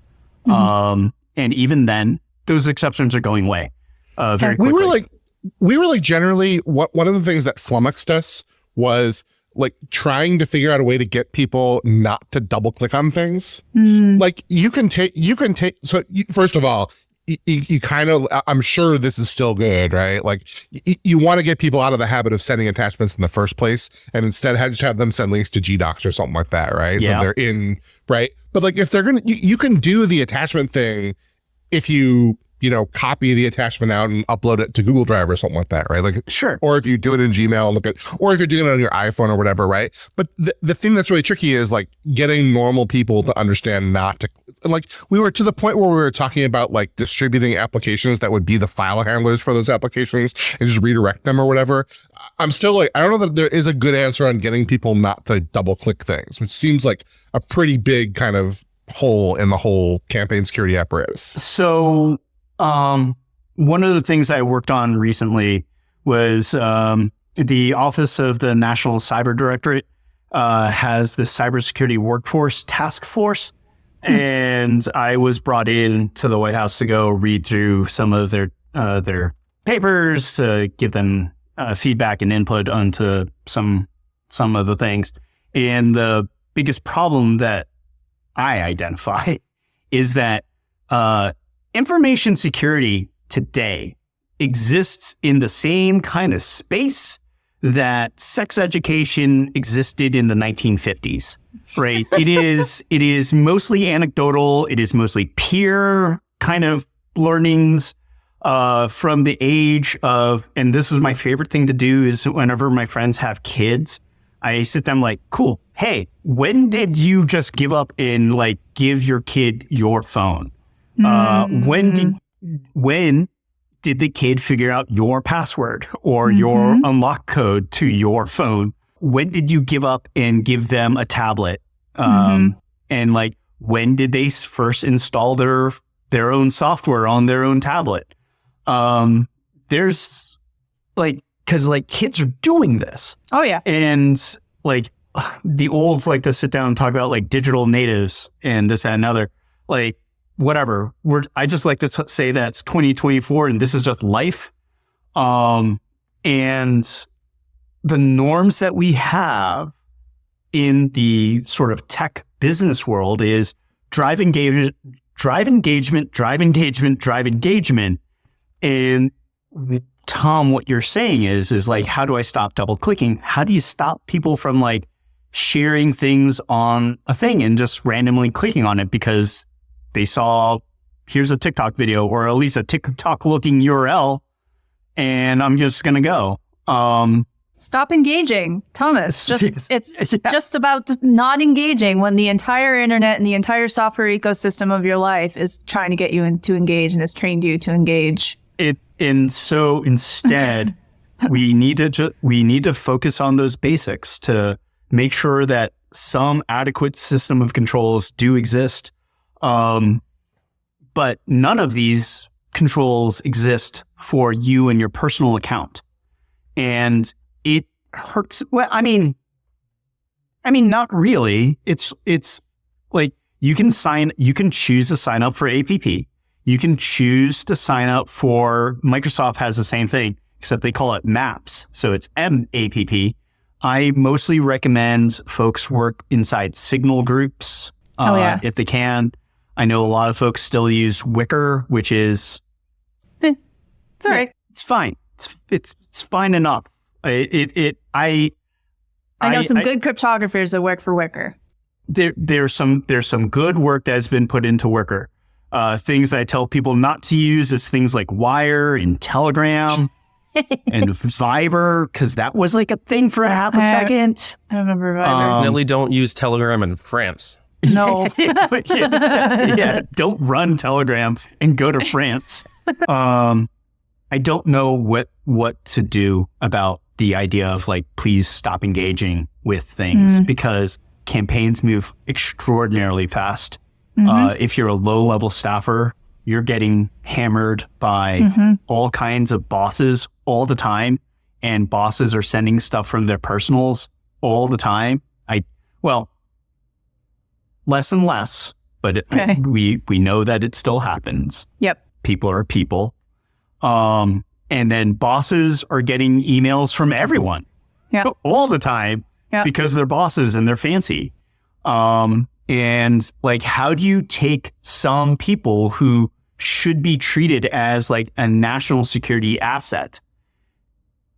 And even then, those exceptions are going away very quickly. We were like generally one of the things that flummoxed us was like trying to figure out a way to get people not to double click on things. Like first of all, you kind of, I'm sure this is still good, right? Like you want to get people out of the habit of sending attachments in the first place, and instead just have them send links to GDocs or something like that, right? Yeah. So they're in, right? But like if they're going to, you can do the attachment thing if you copy the attachment out and upload it to Google Drive or something like that, right? Like, sure. Or if you do it in Gmail, or if you're doing it on your iPhone or whatever, right? But the thing that's really tricky is like getting normal people to understand not to, like we were to the point where we were talking about like distributing applications that would be the file handlers for those applications and just redirect them or whatever. I'm still like, I don't know that there is a good answer on getting people not to double click things, which seems like a pretty big kind of hole in the whole campaign security apparatus. So, one of the things I worked on recently was the Office of the National Cyber Directorate has the Cybersecurity Workforce Task Force, and I was brought in to the White House to go read through some of their papers, give them feedback and input onto some of the things. And the biggest problem that I identify is that information security today exists in the same kind of space that sex education existed in the 1950s, right? It is mostly anecdotal. It is mostly peer kind of learnings from the age of, and this is my favorite thing to do, is whenever my friends have kids, I sit down like, cool, hey, when did you just give up and like give your kid your phone? When did the kid figure out your password or your unlock code to your phone? When did you give up and give them a tablet? And like, when did they first install their own software on their own tablet? There's like, cause like kids are doing this. Oh yeah. And like the olds like to sit down and talk about like digital natives and this, that, and other, like, whatever. I just like to say that it's 2024 and this is just life. And the norms that we have in the sort of tech business world is drive engagement. And Tom, what you're saying is like, how do I stop double clicking? How do you stop people from like sharing things on a thing and just randomly clicking on it because they saw, here's a TikTok video or at least a TikTok looking URL, and I'm just going to go. Stop engaging, Thomas. It's just about not engaging when the entire internet and the entire software ecosystem of your life is trying to get you to engage and has trained you to engage. And so instead, we need to focus on those basics to make sure that some adequate system of controls do exist. But none of these controls exist for you and your personal account. And it hurts. Well, I mean, not really. It's like you can choose to sign up for APP. You can choose to sign up for, Microsoft has the same thing, except they call it MAPS. So it's MAPP. I mostly recommend folks work inside Signal groups if they can. I know a lot of folks still use Wicker, which is it's all right. It's fine. It's fine enough. I know some good cryptographers that work for Wicker. There's some good work that has been put into Wicker. Things that I tell people not to use is things like Wire and Telegram and Viber, because that was like a thing for a half a second. I remember Viber. Definitely don't use Telegram in France. No. yeah, don't run Telegram and go to France. I don't know what to do about the idea of like, please stop engaging with things because campaigns move extraordinarily fast. If you're a low-level staffer, you're getting hammered by all kinds of bosses all the time, and bosses are sending stuff from their personals all the time. Less and less, but we know that it still happens. Yep. People are people. And then bosses are getting emails from everyone all the time because they're bosses and they're fancy. And like, how do you take some people who should be treated as like a national security asset,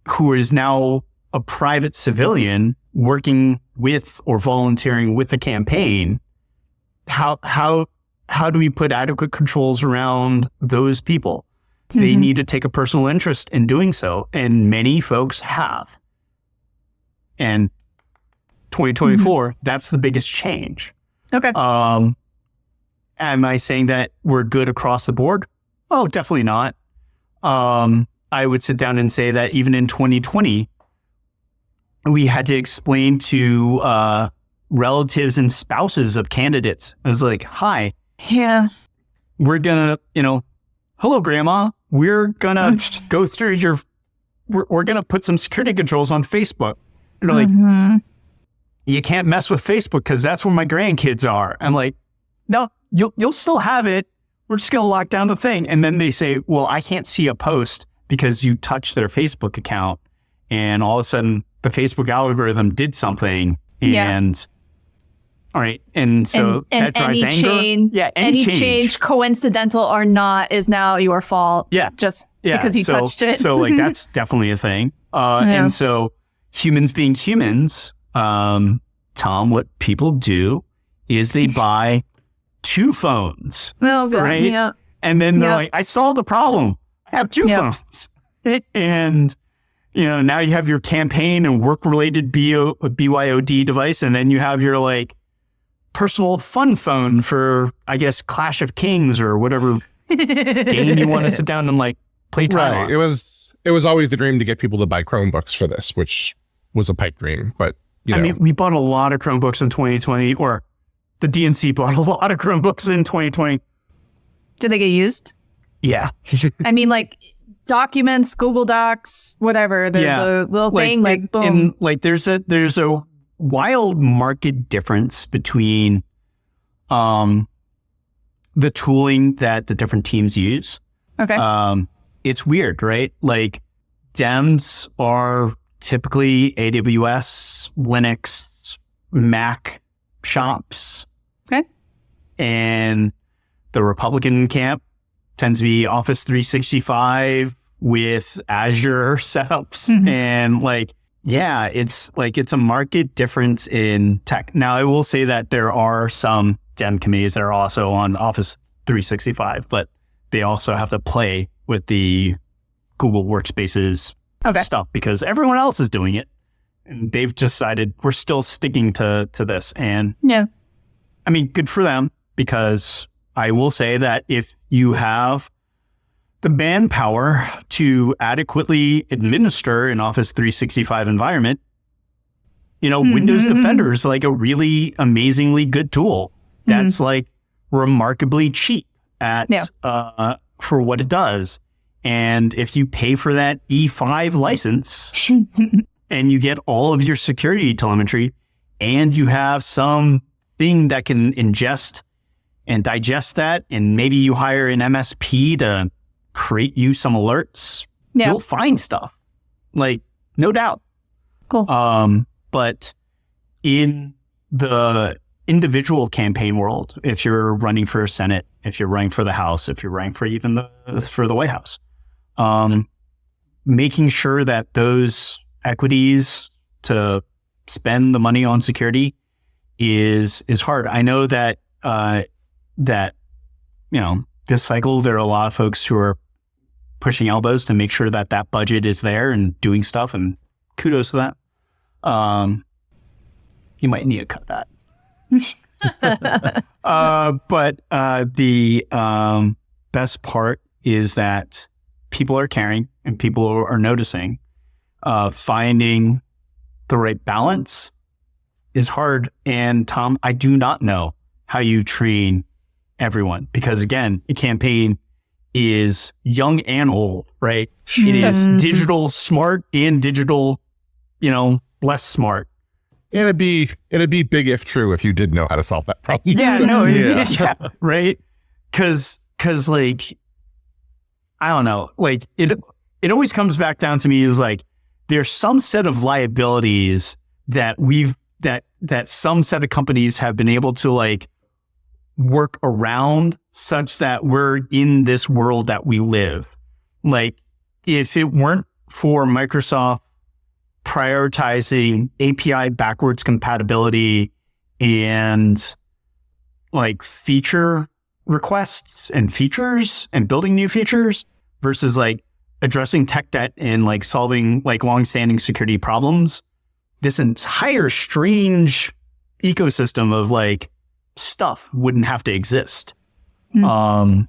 who is now a private civilian working with or volunteering with a campaign? How do we put adequate controls around those people? They need to take a personal interest in doing so, and many folks have. And 2024, that's the biggest change. Okay. Am I saying that we're good across the board? Oh, definitely not. I would sit down and say that even in 2020, we had to explain to relatives and spouses of candidates. I was like, hi. Yeah. We're going to, hello, Grandma. We're going to go through we're going to put some security controls on Facebook. And they're like, you can't mess with Facebook because that's where my grandkids are. I'm like, no, you'll still have it. We're just going to lock down the thing. And then they say, well, I can't see a post because you touched their Facebook account. And all of a sudden the Facebook algorithm did something. And all right. And so that drives anger. Any change, coincidental or not, is now your fault. Yeah. Just because you touched it. So like, that's definitely a thing. And so humans being humans, Tom, what people do is they buy two phones, right? Yeah. And then they're like, I solved the problem. I have two phones. And, now you have your campaign and work-related BYOD device, and then you have your like personal fun phone for, I guess, Clash of Kings or whatever game you want to sit down and like play time on. It was always the dream to get people to buy Chromebooks for this, which was a pipe dream, but I mean, we bought a lot of Chromebooks in 2020, or the DNC bought a lot of Chromebooks in 2020. Did they get used? Yeah. I mean, like documents, Google Docs, whatever. The little thing, like boom. And like, there's a wild market difference between the tooling that the different teams use. Okay. It's weird, right? Like, Dems are typically AWS, Linux, Mac shops. Okay. And the Republican camp tends to be Office 365 with Azure setups. And like, it's a market difference in tech. Now, I will say that there are some Dem committees that are also on Office 365, but they also have to play with the Google Workspaces stuff because everyone else is doing it. And they've decided we're still sticking to this. And I mean, good for them, because I will say that if you have the manpower to adequately administer an Office 365 environment, Windows Defender is like a really amazingly good tool that's like remarkably cheap at for what it does. And if you pay for that E5 license and you get all of your security telemetry and you have some thing that can ingest and digest that, and maybe you hire an MSP to create you some alerts, you'll find stuff, like, no doubt. Cool. But in the individual campaign world, if you're running for Senate, if you're running for the House, if you're running for even for the White House, making sure that those equities to spend the money on security is hard. I know that this cycle, there are a lot of folks who are pushing elbows to make sure that budget is there and doing stuff, and kudos to that. You might need to cut that. But the best part is that people are caring and people are noticing. Finding the right balance is hard. And Tom, I do not know how you train everyone, because again, a campaign is young and old, right? It is digital smart and digital, less smart. And it'd be big if true if you did know how to solve that problem. Right? Because like, I don't know, like it always comes back down to me is like, there's some set of liabilities that that some set of companies have been able to like work around such that we're in this world that we live. Like, if it weren't for Microsoft prioritizing API backwards compatibility and like feature requests and features and building new features versus like addressing tech debt and like solving like longstanding security problems, this entire strange ecosystem of like stuff wouldn't have to exist. And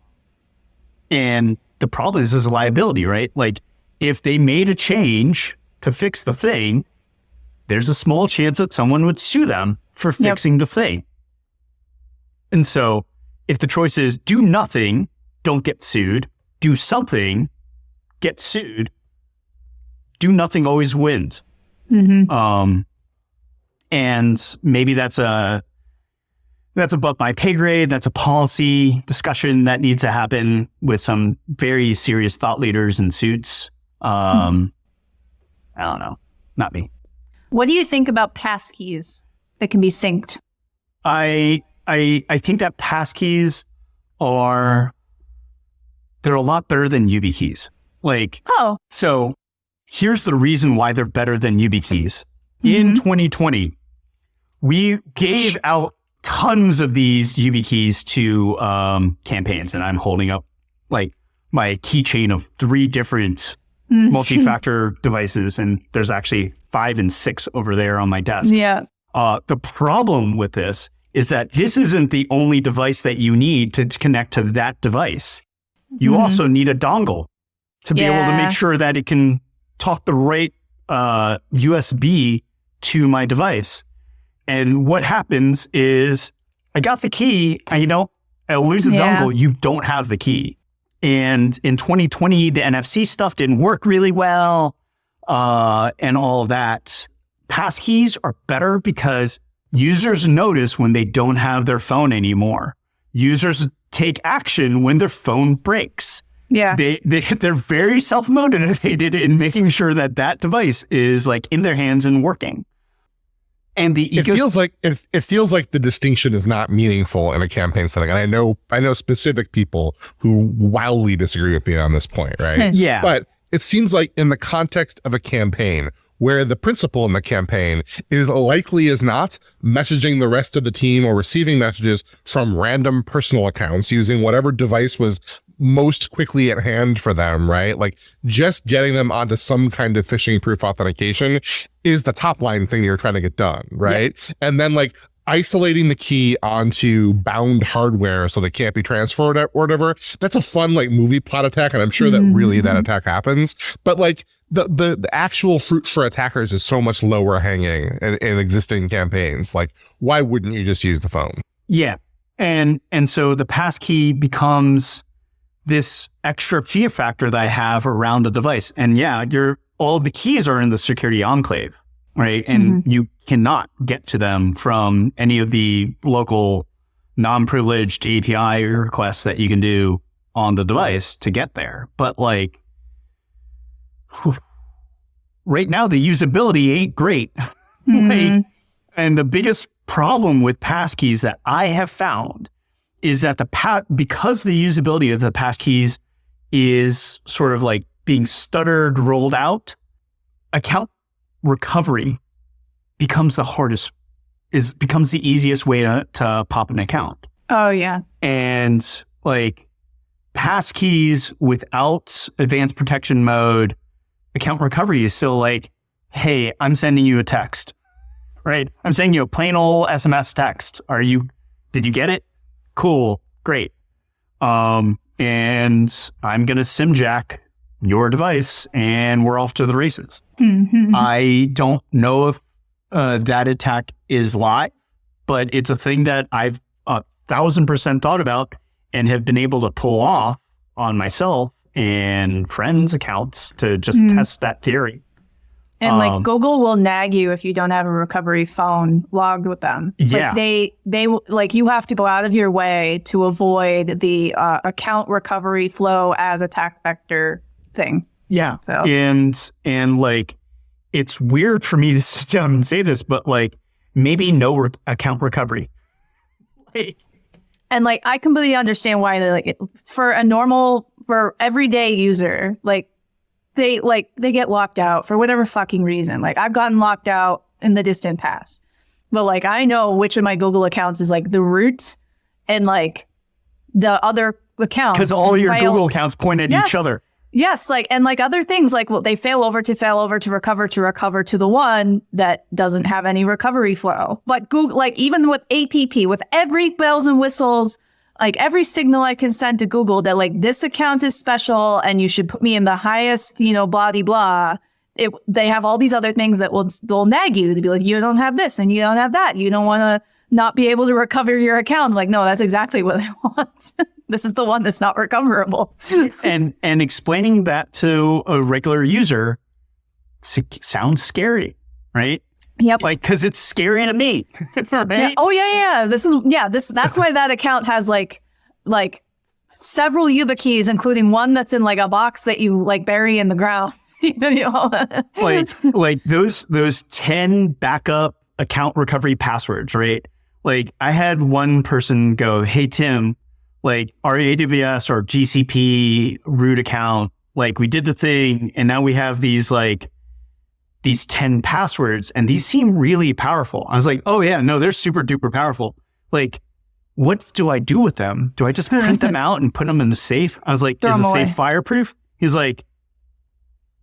the problem is a liability, right? Like, if they made a change to fix the thing, there's a small chance that someone would sue them for fixing the thing. And so if the choice is do nothing, don't get sued, do something, get sued, do nothing always wins. And maybe that's above my pay grade. That's a policy discussion that needs to happen with some very serious thought leaders in suits. I don't know. Not me. What do you think about passkeys that can be synced? I think that passkeys they're a lot better than YubiKeys. Like, so here's the reason why they're better than YubiKeys. In 2020, we gave out tons of these YubiKeys to campaigns, and I'm holding up like my keychain of 3 different multi-factor devices, and there's actually 5 and 6 over there on my desk. The problem with this is that this isn't the only device that you need to connect to that device. You also need a dongle to be able to make sure that it can talk the right USB to my device. And what happens is I got the key, I lose the dongle, you don't have the key. And in 2020, the NFC stuff didn't work really well, and all of that. Passkeys are better because users notice when they don't have their phone anymore. Users take action when their phone breaks. They're very self-motivated in making sure that device is like in their hands and working. And it feels like the distinction is not meaningful in a campaign setting. And I know specific people who wildly disagree with me on this point, right? Yeah. But it seems like in the context of a campaign where the principal in the campaign is likely as not messaging the rest of the team or receiving messages from random personal accounts using whatever device was most quickly at hand for them, right? Like just getting them onto some kind of phishing proof authentication is the top line thing you're trying to get done, right? Yeah. And then like isolating the key onto bound hardware so they can't be transferred or whatever. That's a fun like movie plot attack, and I'm sure that really that attack happens. But like the actual fruit for attackers is so much lower hanging in existing campaigns. Like, why wouldn't you just use the phone? Yeah. And so the passkey becomes this extra fear factor that I have around the device. And yeah, all the keys are in the security enclave, right? And you cannot get to them from any of the local non-privileged API requests that you can do on the device to get there. But like, right now, the usability ain't great. Like, and the biggest problem with passkeys that I have found is that because the usability of the passkeys is sort of like being stuttered, rolled out, account recovery becomes becomes the easiest way to pop an account. Oh yeah. And like passkeys without advanced protection mode, account recovery is still like, hey, I'm sending you a text, right? I'm sending you a plain old SMS text. Did you get it? Cool. Great. And I'm going to SIMjack your device and we're off to the races. I don't know if that attack is live, but it's a thing that I've 1,000% thought about and have been able to pull off on myself and friends' accounts to just test that theory. And like Google will nag you if you don't have a recovery phone logged with them. Yeah. Like they like you have to go out of your way to avoid the account recovery flow as attack vector thing. Yeah. So. And like, it's weird for me to sit down and say this, but like maybe no account recovery. And like, I completely understand why for everyday user, like they get locked out for whatever fucking reason. Like I've gotten locked out in the distant past, but like, I know which of my Google accounts is like the root and like the other accounts. Because all your Google accounts point at each other. Yes, like and like other things, like they fail over to recover to the one that doesn't have any recovery flow. But Google, like even with APP, with every bells and whistles, like every signal I can send to Google that like this account is special and you should put me in the highest, blah de blah. They have all these other things that they'll nag you to be like, you don't have this and you don't have that. You don't want to not be able to recover your account. Like, no, that's exactly what I want. This is the one that's not recoverable. and explaining that to a regular user sounds scary, right? Yep. Like, because it's scary to me. Right? Yeah. Oh yeah. That's why that account has like several YubiKeys, including one that's in like a box that you like bury in the ground. like those 10 backup account recovery passwords, right? Like I had one person go, hey, Tim, like our AWS or GCP root account, like we did the thing and now we have these 10 passwords and these seem really powerful. I was like, oh yeah, no, they're super duper powerful. Like, what do I do with them? Do I just print them out and put them in the safe? I was like, is the safe fireproof? He's like,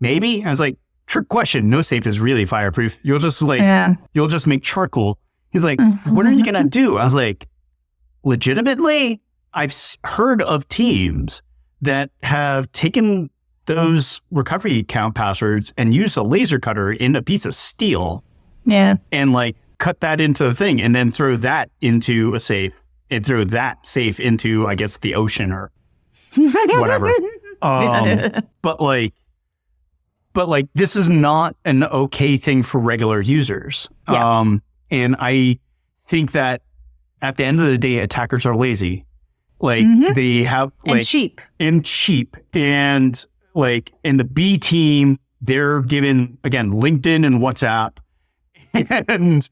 maybe. I was like, trick question. No safe is really fireproof. You'll just you'll just make charcoal. He's like, what are you going to do? I was like, legitimately, I've heard of teams that have taken those recovery account passwords and used a laser cutter in a piece of steel. Yeah. And like cut that into a thing and then throw that into a safe and throw that safe into, I guess, the ocean or whatever. But this is not an okay thing for regular users. Yeah. And I think that at the end of the day, attackers are lazy. Like they have and cheap. And like in the B team, they're given again LinkedIn and WhatsApp and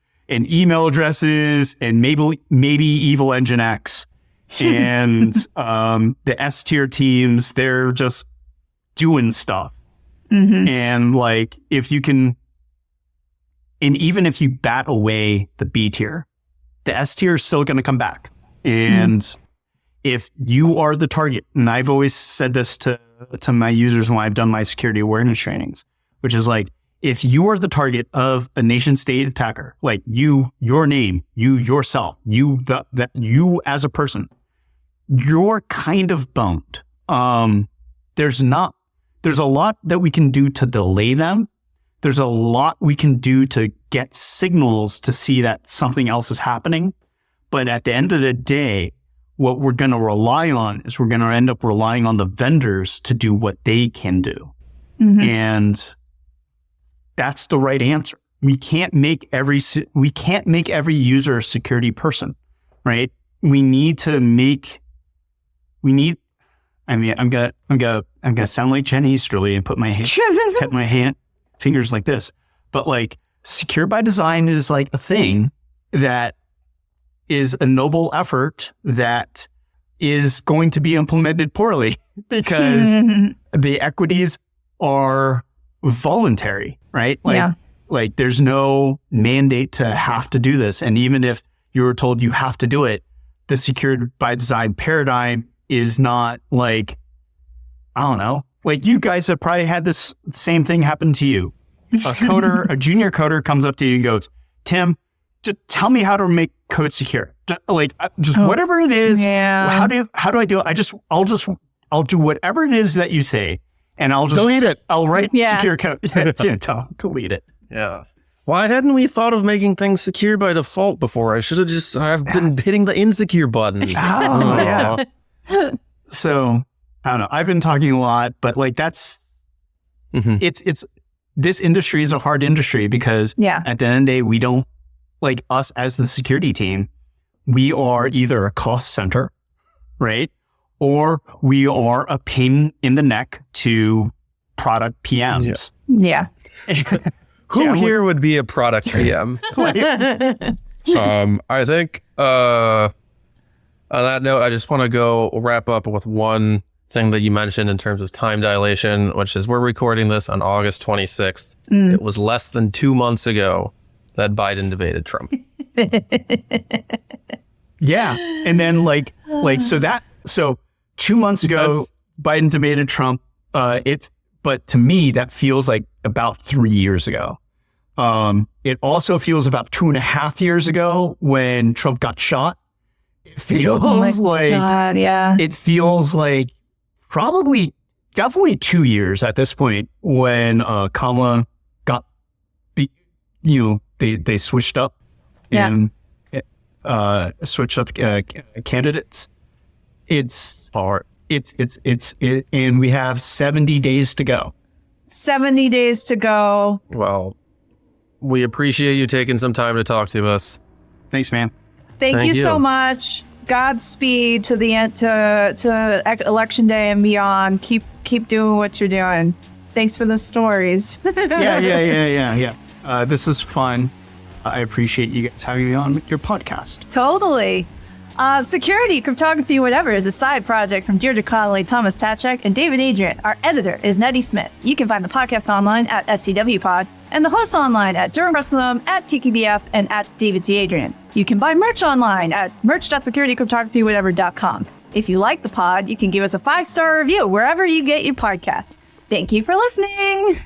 email addresses and maybe Evil Engine X. And the S tier teams, they're just doing stuff. And like, if you can, and even if you bat away the B tier, the S tier is still going to come back. And if you are the target, and I've always said this to my users when I've done my security awareness trainings, which is like, if you are the target of a nation state attacker, like you, your name, you, yourself, you as a person, you're kind of boned. There's a lot that we can do to delay them. There's a lot we can do to get signals to see that something else is happening. But at the end of the day, what we're going to rely on is we're going to end up relying on the vendors to do what they can do. And that's the right answer. We can't make every user a security person, right? I'm gonna sound like Jen Easterly and put my tap my fingers like this. But like, secure by design is like a thing that is a noble effort that is going to be implemented poorly because the equities are voluntary, right? Like there's no mandate to have to do this. And even if you were told you have to do it, the secured by design paradigm is not like, I don't know, like you guys have probably had this same thing happen to you. A junior coder comes up to you and goes, Tim, just tell me how to make code secure. Whatever it is. How do I do it? I'll do whatever it is that you say, and I'll just delete it. I'll write secure code. Delete it. Yeah. Why hadn't we thought of making things secure by default before? I've been hitting the insecure button. So I don't know. I've been talking a lot, but like that's, it's this industry is a hard industry because at the end of the day, we don't, like us as the security team, we are either a cost center, right? Or we are a pain in the neck to product PMs. Yeah. Who here would be a product PM? I think on that note, I just want to go wrap up with one thing that you mentioned in terms of time dilation, which is we're recording this on August 26th. It was less than 2 months ago that Biden debated Trump. Yeah. And then so 2 months ago, Biden debated Trump. But to me, that feels like about 3 years ago. It also feels about 2.5 years ago when Trump got shot. It feels it feels like definitely 2 years at this point when Kamala got they switched up and switched up candidates. It's hard. And we have 70 days to go. 70 days to go. Well, we appreciate you taking some time to talk to us. Thanks, man. Thank you so much. Godspeed to the end to election day and beyond. Keep doing what you're doing. Thanks for the stories. Yeah. This is fun. I appreciate you guys having me on your podcast. Totally. Security, Cryptography, Whatever is a side project from Deirdre Connolly, Thomas Tatchak, and David Adrian. Our editor is Nettie Smith. You can find the podcast online at SCWPod and the hosts online at Durham Russellum, at TKBF, and at David C. Adrian. You can buy merch online at merch.securitycryptographywhatever.com. If you like the pod, you can give us a 5-star review wherever you get your podcasts. Thank you for listening.